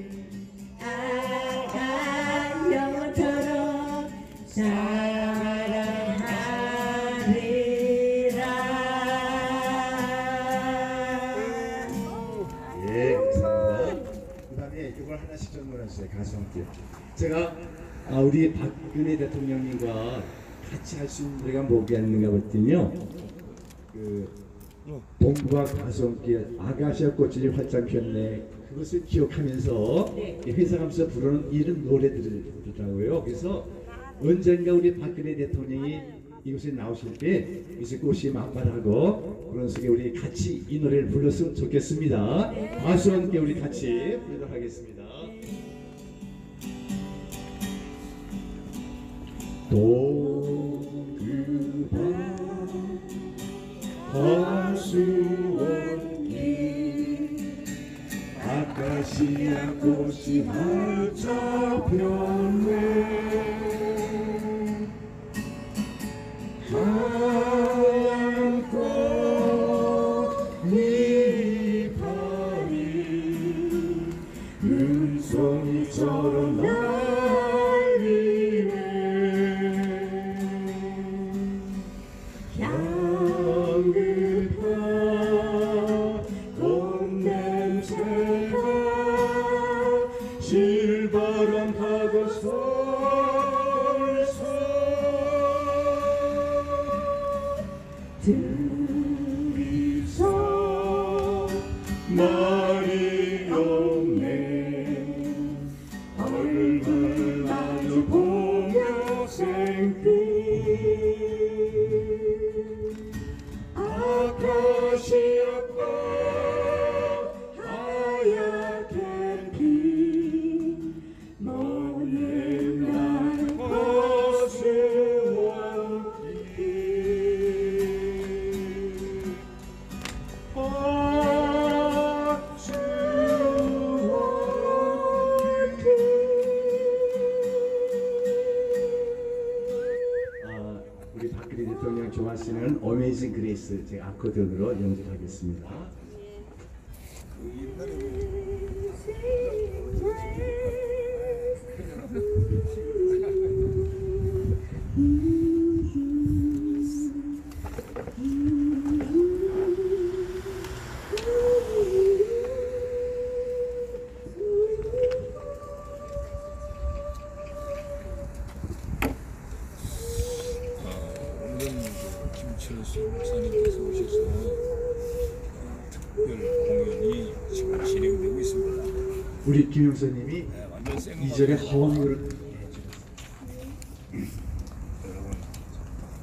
영원토록 사랑하리라. 예, 감사합니다. 그 다음에 이걸 하나씩 전달하세요. 가수 함께. 제가 우리 박근혜 대통령님과 같이 할 수 있는 노래가 뭐겠는가 봤더니요. 그 동부와 가수 함께 아가시아 꽃이 활짝 피었네. 그걸 그것을 기억하면서 회사 가면서 부르는 이런 노래들이더라고요. 그래서 언젠가 우리 박근혜 대통령이 이곳에 나오실 때 이제 꽃이 만발하고 그런 속에 우리 같이 이 노래를 불렀으면 좋겠습니다. 가수와 함께 우리 같이 부르도록 하겠습니다. 동그바 화수원길 아카시아 꽃이 활짝 폈네 하얀 꽃잎아리 은송이처럼 날리네 향긋한 꽃냄새가 실바람 타고 솔솔 둘이서 말이 없네 얼굴 마주 보며 생빛 아카시아꽃 하얗게 핀 먼 옛날 우리 박근혜 대통령 좋아하시는 어메이징 그레이스 제 아코디언으로 연주하겠습니다.
오늘은 김철수 목사님께서 오셔서 특별 공연이 지금 진행되고 있습니다.
우리 김용선님이
완전
2절에 허밍을
여러분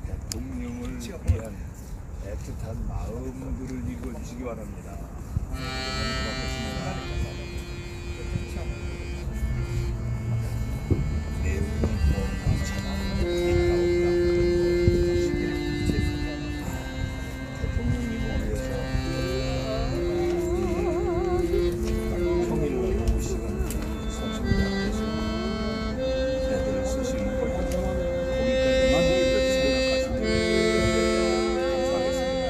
대통령을 위한 애틋한 마음들을 읽어주시기 바랍니다. 내용은 대통령님 오면서 평일날 오후 시간 서천대 앞에서 애들을 쓰시는 걸 거기까지만 생각하시면 감사하겠습니다.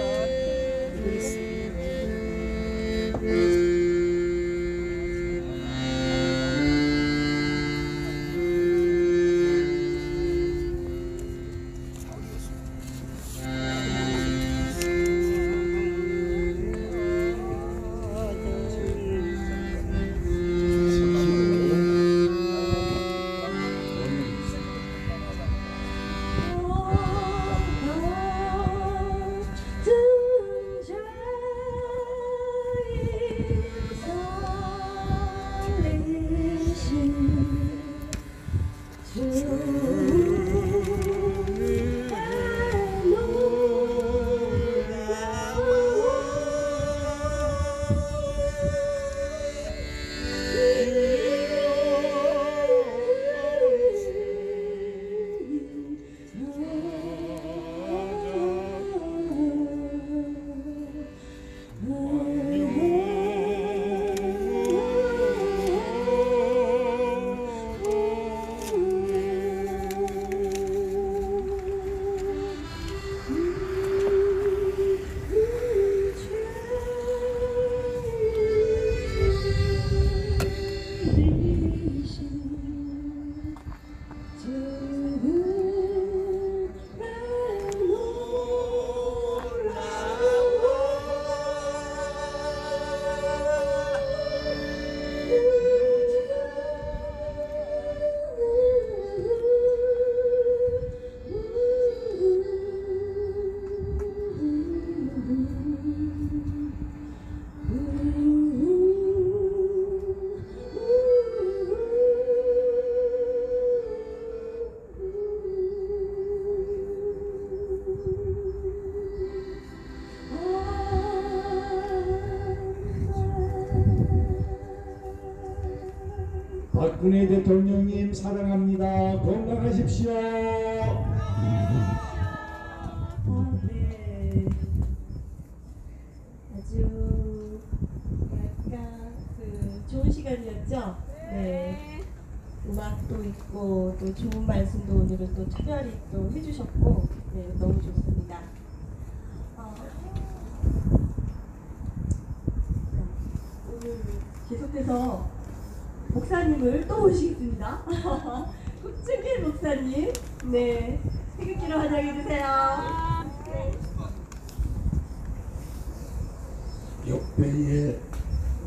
박근혜 대통령님 사랑합니다. 건강하십시오.
네. 아주 약간 좋은 시간이었죠. 네. 음악도 있고 또 좋은 말씀도 오늘은 또 특별히 또 해주셨고, 네, 너무 좋습니다. 오늘 계속해서 목사님을 또 모시겠습니다. 국준길 목사님, 네, 태극기로 환영해 주세요.
역대의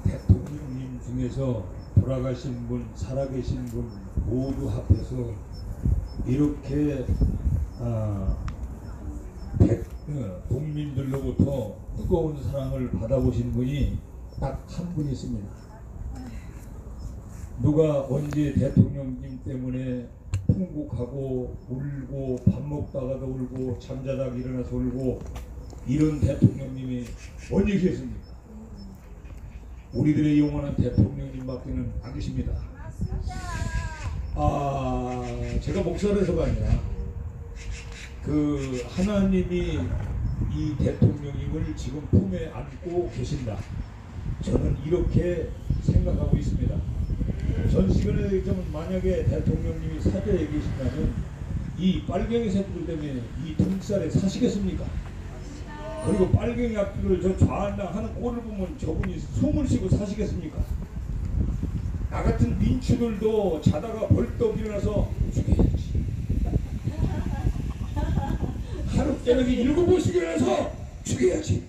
대통령님 중에서 돌아가신 분, 살아계신 분 모두 합해서 이렇게 국민들로부터 뜨거운 사랑을 받아보신 분이 딱 한 분 있습니다. 누가 언제 대통령님 때문에 풍국하고 울고 밥 먹다가도 울고 잠자다가 일어나서 울고 이런 대통령님이 언제 계십니까? 우리들의 영원한 대통령님밖에는 안 계십니다. 제가 목사라서가 아니라 그 하나님이 이 대통령님을 지금 품에 안고 계신다. 저는 이렇게 생각하고 있습니다. 전 시간에 좀 만약에 대통령님이 사저에 계신다면 이 빨갱이 새끼들 때문에 이 등살에 사시겠습니까? 그리고 빨갱이 악들을 저 좌한당 하는 꼴을 보면 저분이 숨을 쉬고 사시겠습니까? 나 같은 민추들도 자다가 벌떡 일어나서 죽여야지. 하루 깨면이 7번씩 일어나서 죽여야지.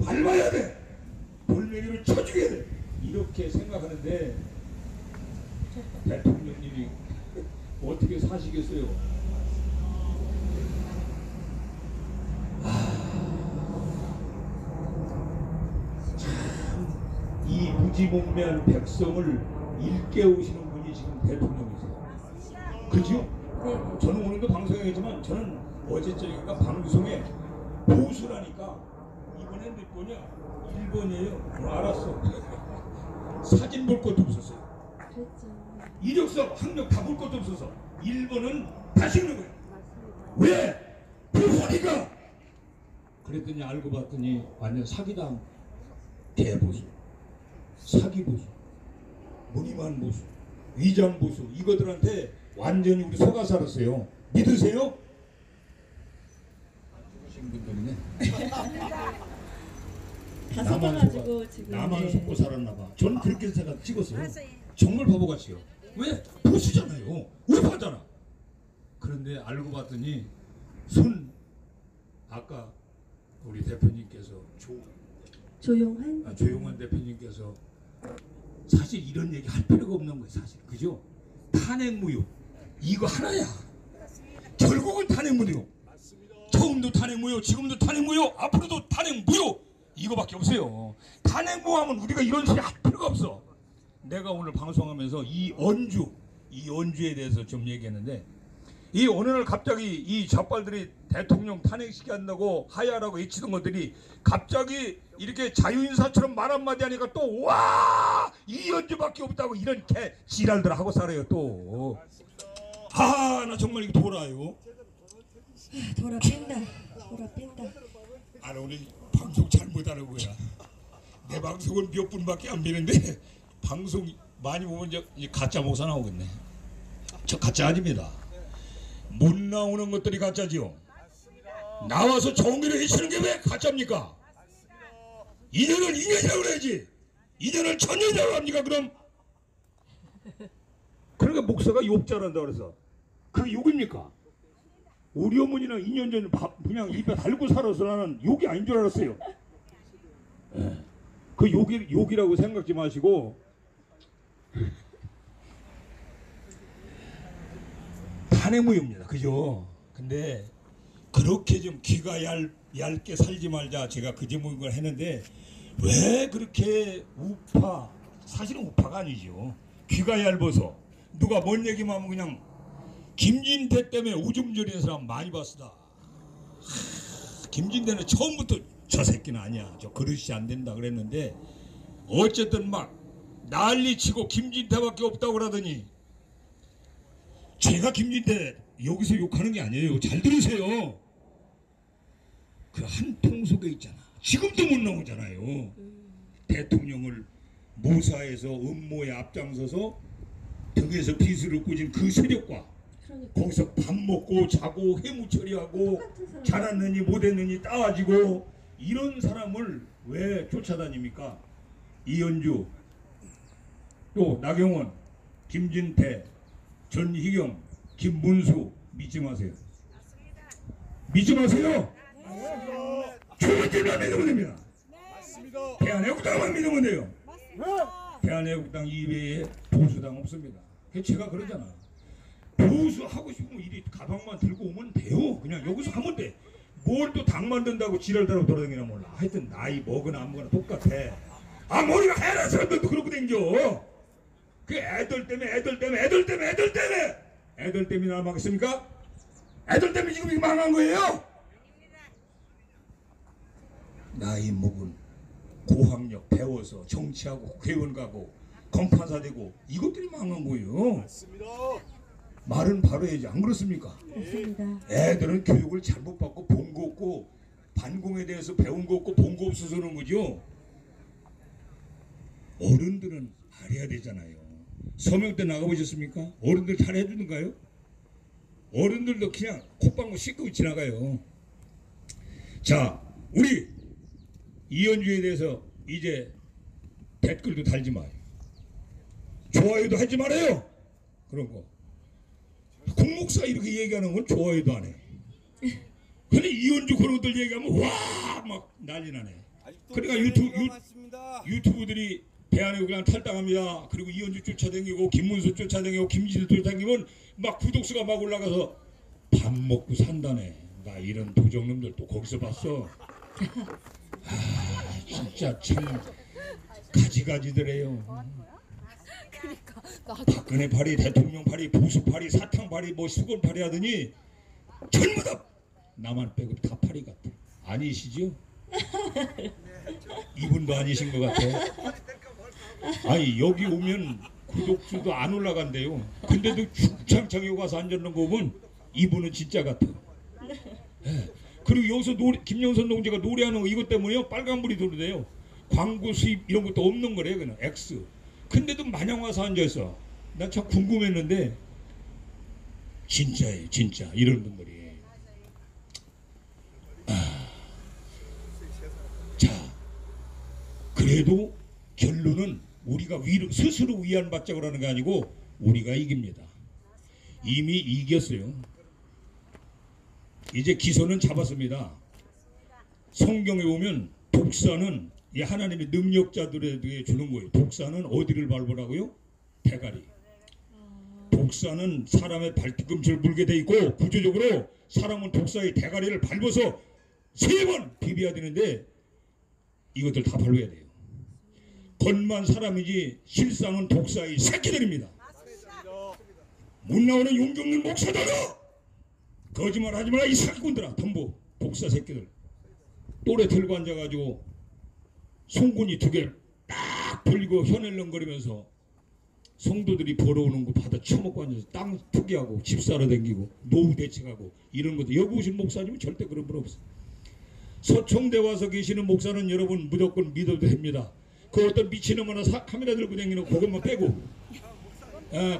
밟아야 돼. 돌멩이를 쳐 죽여야 돼. 이렇게 생각하는데 대통령님이 어떻게 사시겠어요? 이 무지몽매한 백성을 일깨우시는 분이 지금 대통령이세요. 그죠?
네.
저는 오늘도 방송했지만 저는 어제 저희가 방송에 보수라니까 이번엔 몇 번이야? 1번이에요. 알았어. 사진 볼 것도 없었어요.
그렇죠.
이력서, 학력 다 볼 것도 없어서 1번은 다시 있는 거예요. 왜? 보수니까. 그랬더니 알고 봤더니 완전 사기당 대보수, 사기보수, 무늬만 보수, 위장보수 이거들한테 완전히 우리 속아 살았어요. 믿으세요? 안 죽으신 분들이네.
다
나만
속아가지고 지금.
나만
네.
속고 살았나 봐. 저는 그렇게 생각 찍었어요. 정말 바보같이요. 왜? 보수잖아요. 우파잖아. 그런데 알고 봤더니 아까 우리 대표님께서 조용한 대표님께서 사실 이런 얘기 할 필요가 없는 거예요. 사실 그죠? 탄핵 무효 이거 하나야. 결국은 탄핵 무효. 처음도 탄핵 무효, 지금도 탄핵 무효, 앞으로도 탄핵 무효 이거밖에 없어요. 탄핵 무효하면 우리가 이런 소리 할 필요가 없어. 내가 오늘 방송하면서 이 언주에 대해서 좀 얘기했는데 이 어느 날 갑자기 이 좌빨들이 대통령 탄핵시켜 한다고 하야라고 외치던 것들이 갑자기 이렇게 자유인사처럼 말 한마디 하니까 또 와 이연주밖에 없다고 이런 개 지랄들 하고 살아요 또. 나 정말 이거 돌아요.
돌아 빈다.
우리 방송 잘못하는 거야. 내 방송은 몇 분밖에 안 되는데 방송 많이 보면 이제 가짜 목사 나오겠네. 저 가짜 아닙니다. 못 나오는 것들이 가짜지요. 나와서 정의를 해치는 게 왜 가짜입니까? 인연은 인연이라고 그래야지. 인연을 천년이라고 합니까 그럼? 그러니까 목사가 욕 잘한다 그래서 그게 욕입니까? 우리 어머니는 2년 전에 그냥 입에 달고 살아서 나는 욕이 아닌 줄 알았어요. 그 욕이라고 생각지 마시고 탄핵무효입니다. 그죠? 근데 그렇게 좀 귀가 얇게 살지 말자 제가 그 제목을 했는데 왜 그렇게 사실은 우파가 아니죠. 귀가 얇아서 누가 뭔 얘기만 하면 그냥 김진태 때문에 우중절이는 사람 많이 봤다. 김진태는 처음부터 저 새끼는 아니야. 저 그릇이 안 된다 그랬는데 어쨌든 막 난리치고 김진태밖에 없다고 그러더니 제가 김진태 여기서 욕하는 게 아니에요. 잘 들으세요. 그 한 통 속에 있잖아. 지금도 못 나오잖아요. 대통령을 모사해서 음모에 앞장서서 등에서 비수를 꽂은 그 세력과 거기서 밥 먹고 자고 회무 처리하고 잘했느니 못했느니 따지고 이런 사람을 왜 쫓아다닙니까? 이현주, 또 나경원, 김진태, 전희경, 김문수 믿지 마세요. 믿지 마세요. 조선진만 믿으면 됩니다. 대한애국당만 믿으면 돼요. 대한애국당 이외에 보수당 없습니다. 제가 그러잖아. 보수 하고 싶으면 이리 가방만 들고 오면 돼요. 그냥 여기서 하면 돼. 뭘 또 당 만든다고 지랄다라고 돌아다니나 몰라. 하여튼 나이 먹으나 안 먹으나 똑같아. 아 머리가 해라 사람들도 그러고 댕겨. 그 애들 때문에 망했습니까? 애들 때문에 지금 이거 망한 거예요. 나이 먹은 고학력 배워서 정치하고 회원 가고 검판사 되고 이것들이 망한 거예요. 맞습니다. 말은 바로 해야지 안 그렇습니까?
맞습니다.
애들은 교육을 잘못 받고 본 거 없고 반공에 대해서 배운 거 없고 본 거 없어서 그런 거죠. 어른들은 잘해야 되잖아요. 서명 때 나가보셨습니까? 어른들 잘해주는가요? 어른들도 그냥 콧방울 씻고 지나가요. 자, 우리 이현주에 대해서 이제 댓글도 달지 마요. 좋아요도 하지 말아요. 그런 거. 공목사 이렇게 얘기하는 건 좋아요도 안 해. 근데 이현주 그런 것들 얘기하면 와 막 난리 나네. 그러니까 유튜브들이 대한애국당 탈당합니다. 그리고 이현주 쫓아다니고 김문수 쫓아다니고 김진태 쫓아다니면 막 구독수가 막 올라가서 밥 먹고 산다네. 나 이런 도적놈들 또 거기서 봤어. 아 진짜 참 가지가지더래요. 박근혜 파리, 대통령 파리, 보수 파리, 사탕 파리, 뭐 수건 파리 하더니 전부 다 나만 빼고 다 파리 같아. 아니시죠? 이분도 아니신 것 같아. 아니 여기 오면 구독수도 안 올라간대요. 근데도 죽창창에 가서 앉았는 거 보면 이분은 진짜 같아. 네. 그리고 여기서 김영선 동지가 노래하는 거 이것 때문에요 빨간불이 들어오대요. 광고 수입 이런 것도 없는 거래요. 그냥 X. 근데도 마냥 와서 앉아있어. 나 참 궁금했는데 진짜예요. 진짜 이런 분들이. 자 그래도 결론은 우리가 스스로 위안받자고 그러는 게 아니고 우리가 이깁니다. 이미 이겼어요. 이제 기소는 잡았습니다. 성경에 보면 독사는 이 하나님의 능력자들에게 주는 거예요. 독사는 어디를 밟으라고요? 대가리. 독사는 사람의 발뒤꿈치를 물게 돼 있고 구조적으로 사람은 독사의 대가리를 밟아서 3번 비벼야 되는데 이것들 다 밟아야 돼요. 겉만 사람이지 실상은 독사의 새끼들입니다. 못 나오는 용기 없는 목사들아! 거짓말 하지 마라 이 사기꾼들아. 덤보 독사 새끼들. 또래 들고 앉아가지고 송곳니 2개를 딱 벌리고 혀낼렁거리면서 성도들이 벌어오는 거 받아 처먹고 앉아서 땅 투기하고 집 사러 다니고 노후 대책하고 이런 것도 여기 오신 목사님은 절대 그런 분 없어요. 서청대 와서 계시는 목사는 여러분 무조건 믿어도 됩니다. 그 어떤 미친놈 하나 카메라 들고 다니는 그것만 빼고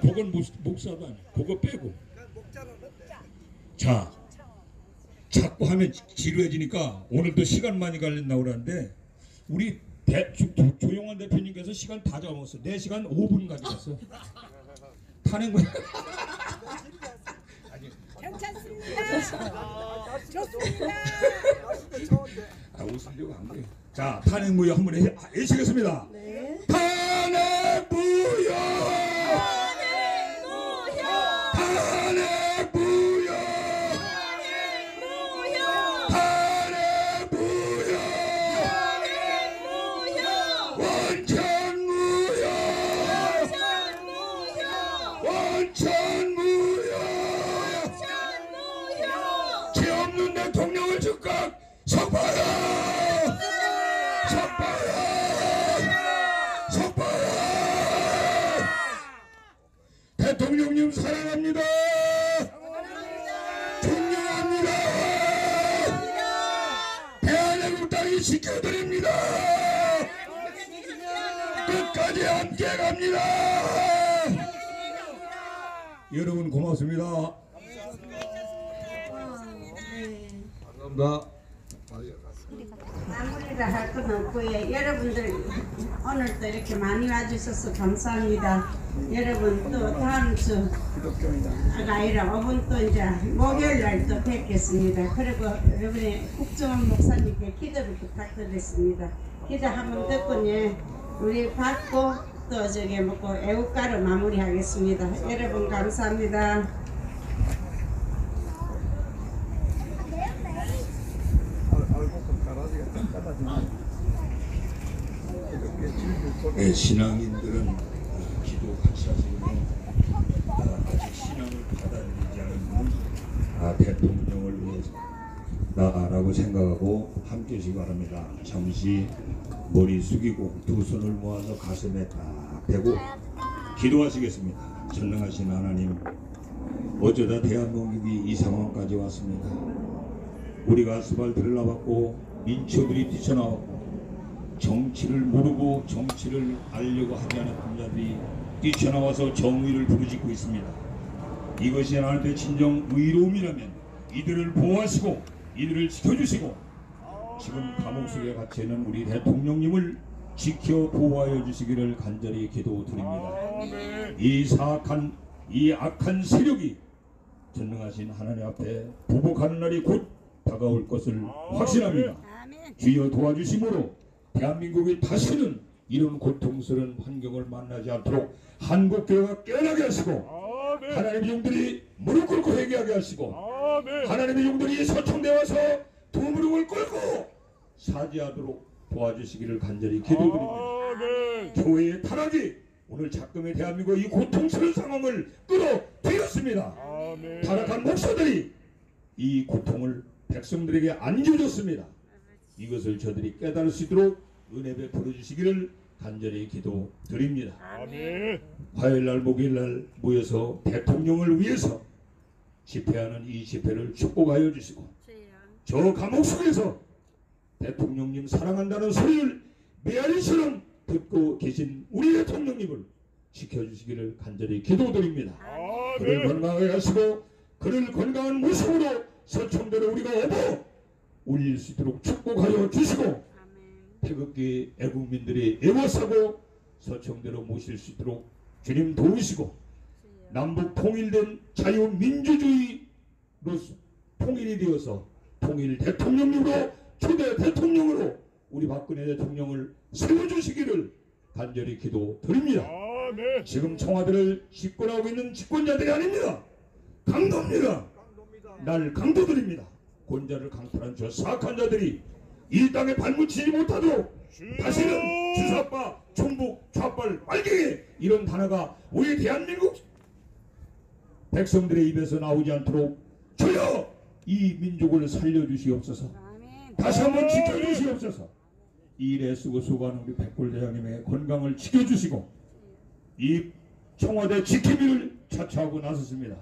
그건 목사도 아니에요. 그거 빼고 자 자꾸 하면 지루해지니까 오늘도 시간 많이 걸린다고 그러는데 우리 조용한 대표님께서 시간 다 잡았어. 4시간 5분 가져갔어. 탄핵
괜찮습니다. 좋습니다.
웃으려고 안 그래요. 자 탄핵무효 한번 해시겠습니다.
네.
탄핵무효! 탄핵무효! 탄핵무효! 원천무효! 원천무효! 죄 없는 대통령을 즉각 석방하라! 석방하라! 석방하라! 지켜드립니다. 끝까지 함께 갑니다. 여러분 고맙습니다.
감사합니다.
마무리를 할 건 없고요. 여러분들 오늘도 이렇게 많이 와주셔서 감사합니다. 여러분 또 다음 주 아니라 5분 또 이제 목요일 날 또 뵙겠습니다. 그리고 여러분의 국정원 목사님께 기도를 부탁드리겠습니다. 기도 한번 듣고요. 우리 받고 또 저기 먹고 애국가로 마무리하겠습니다. 여러분 감사합니다.
네, 신앙인들은 기도 같이 하시고요. 아직 신앙을 받아들이지 않은 대통령을 위해서라고 생각하고 함께 하시기 바랍니다. 잠시 머리 숙이고 두 손을 모아서 가슴에 딱 대고 기도하시겠습니다. 전능하신 하나님, 어쩌다 대한민국이 이 상황까지 왔습니다. 우리가 아스팔트를 나왔고 민초들이 뛰쳐나왔고 정치를 모르고 정치를 알려고 하지 않은 남자들이 뛰쳐나와서 정의를 부르짖고 있습니다. 이것이 하나님의 진정 의로움이라면 이들을 보호하시고 이들을 지켜주시고 지금 감옥 속에 갇혀 있는 우리 대통령님을 지켜 보호하여 주시기를 간절히 기도드립니다. 이 사악한 이 악한 세력이 전능하신 하나님 앞에 보복하는 날이 곧 다가올 것을 확신합니다. 주여 도와주심으로 대한민국이 다시는 이런 고통스러운 환경을 만나지 않도록 한국교회가 깨어나게 하시고 하나님의 종들이 무릎 꿇고 회개하게 하시고 하나님의 종들이 서청대 와서 두 무릎을 꿇고 사죄하도록 도와주시기를 간절히 기도드립니다. 교회의 타락이 오늘 작금의 대한민국의 이 고통스러운 상황을 끌어들였습니다. 타락한 목사들이 이 고통을 백성들에게 안겨줬습니다. 이것을 저들이 깨달을 수 있도록 은혜 베풀어 주시기를 간절히 기도드립니다. 화요일날 목요일날 모여서 대통령을 위해서 집회하는 이 집회를 축복하여 주시고 저 감옥 속에서 대통령님 사랑한다는 소리를 메아리처럼 듣고 계신 우리 대통령님을 지켜주시기를 간절히 기도드립니다. 그를 건강하게 하시고 그를 건강한 모습으로 서청대로 우리가 업어 올릴 수 있도록 축복하여 주시고 태극기 애국민들이 애워싸고 서청대로 모실 수 있도록 주님 도우시고 남북 통일된 자유민주주의로 통일이 되어서 통일 대통령으로 초대 대통령으로 우리 박근혜 대통령을 세워주시기를 간절히 기도드립니다. 지금 청와대를 집권하고 있는 집권자들이 아닙니다. 강도입니다. 날 강도들입니다. 권자를 강탈한 저 사악한 자들이 이 땅에 발붙이지 못하도록 다시는 주사파, 총북, 좌빨, 빨갱이 이런 단어가 우리 대한민국 백성들의 입에서 나오지 않도록 주여 이 민족을 살려주시옵소서. 다시 한번 지켜주시옵소서. 이 일에 쓰고 수고하는 우리 백골대장님의 건강을 지켜주시고 이 청와대 지킴이를 차차하고 나섰습니다.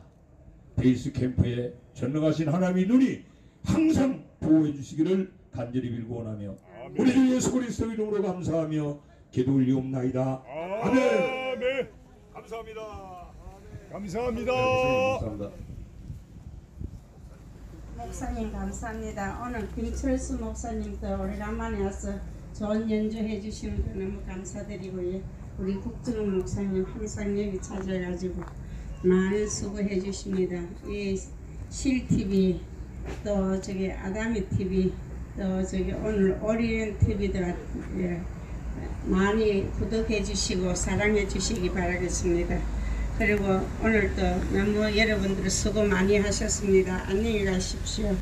베이스 캠프에 전능하신 하나님의 눈이 항상 보호해 주시기를 간절히 빌고 원하며 우리 주 예수 그리스도 이름으로 감사하며 기도 올리옵나이다. 아멘. 감사합니다.
감사합니다.
감사합니다.
목사님 감사합니다. 오늘 김철수 목사님도 오래간만에 와서 좋은 연주해 주시는 거 너무 감사드리고요. 우리 국정원 목사님 항상 여기 찾아가지고 많은 수고해 주십니다. 이 실TV 또 저기 아담이 TV 또 저기 오늘 오리엔 TV들 많이 구독해 주시고 사랑해 주시기 바라겠습니다. 그리고 오늘도 너무 여러분들 수고 많이 하셨습니다. 안녕히 가십시오.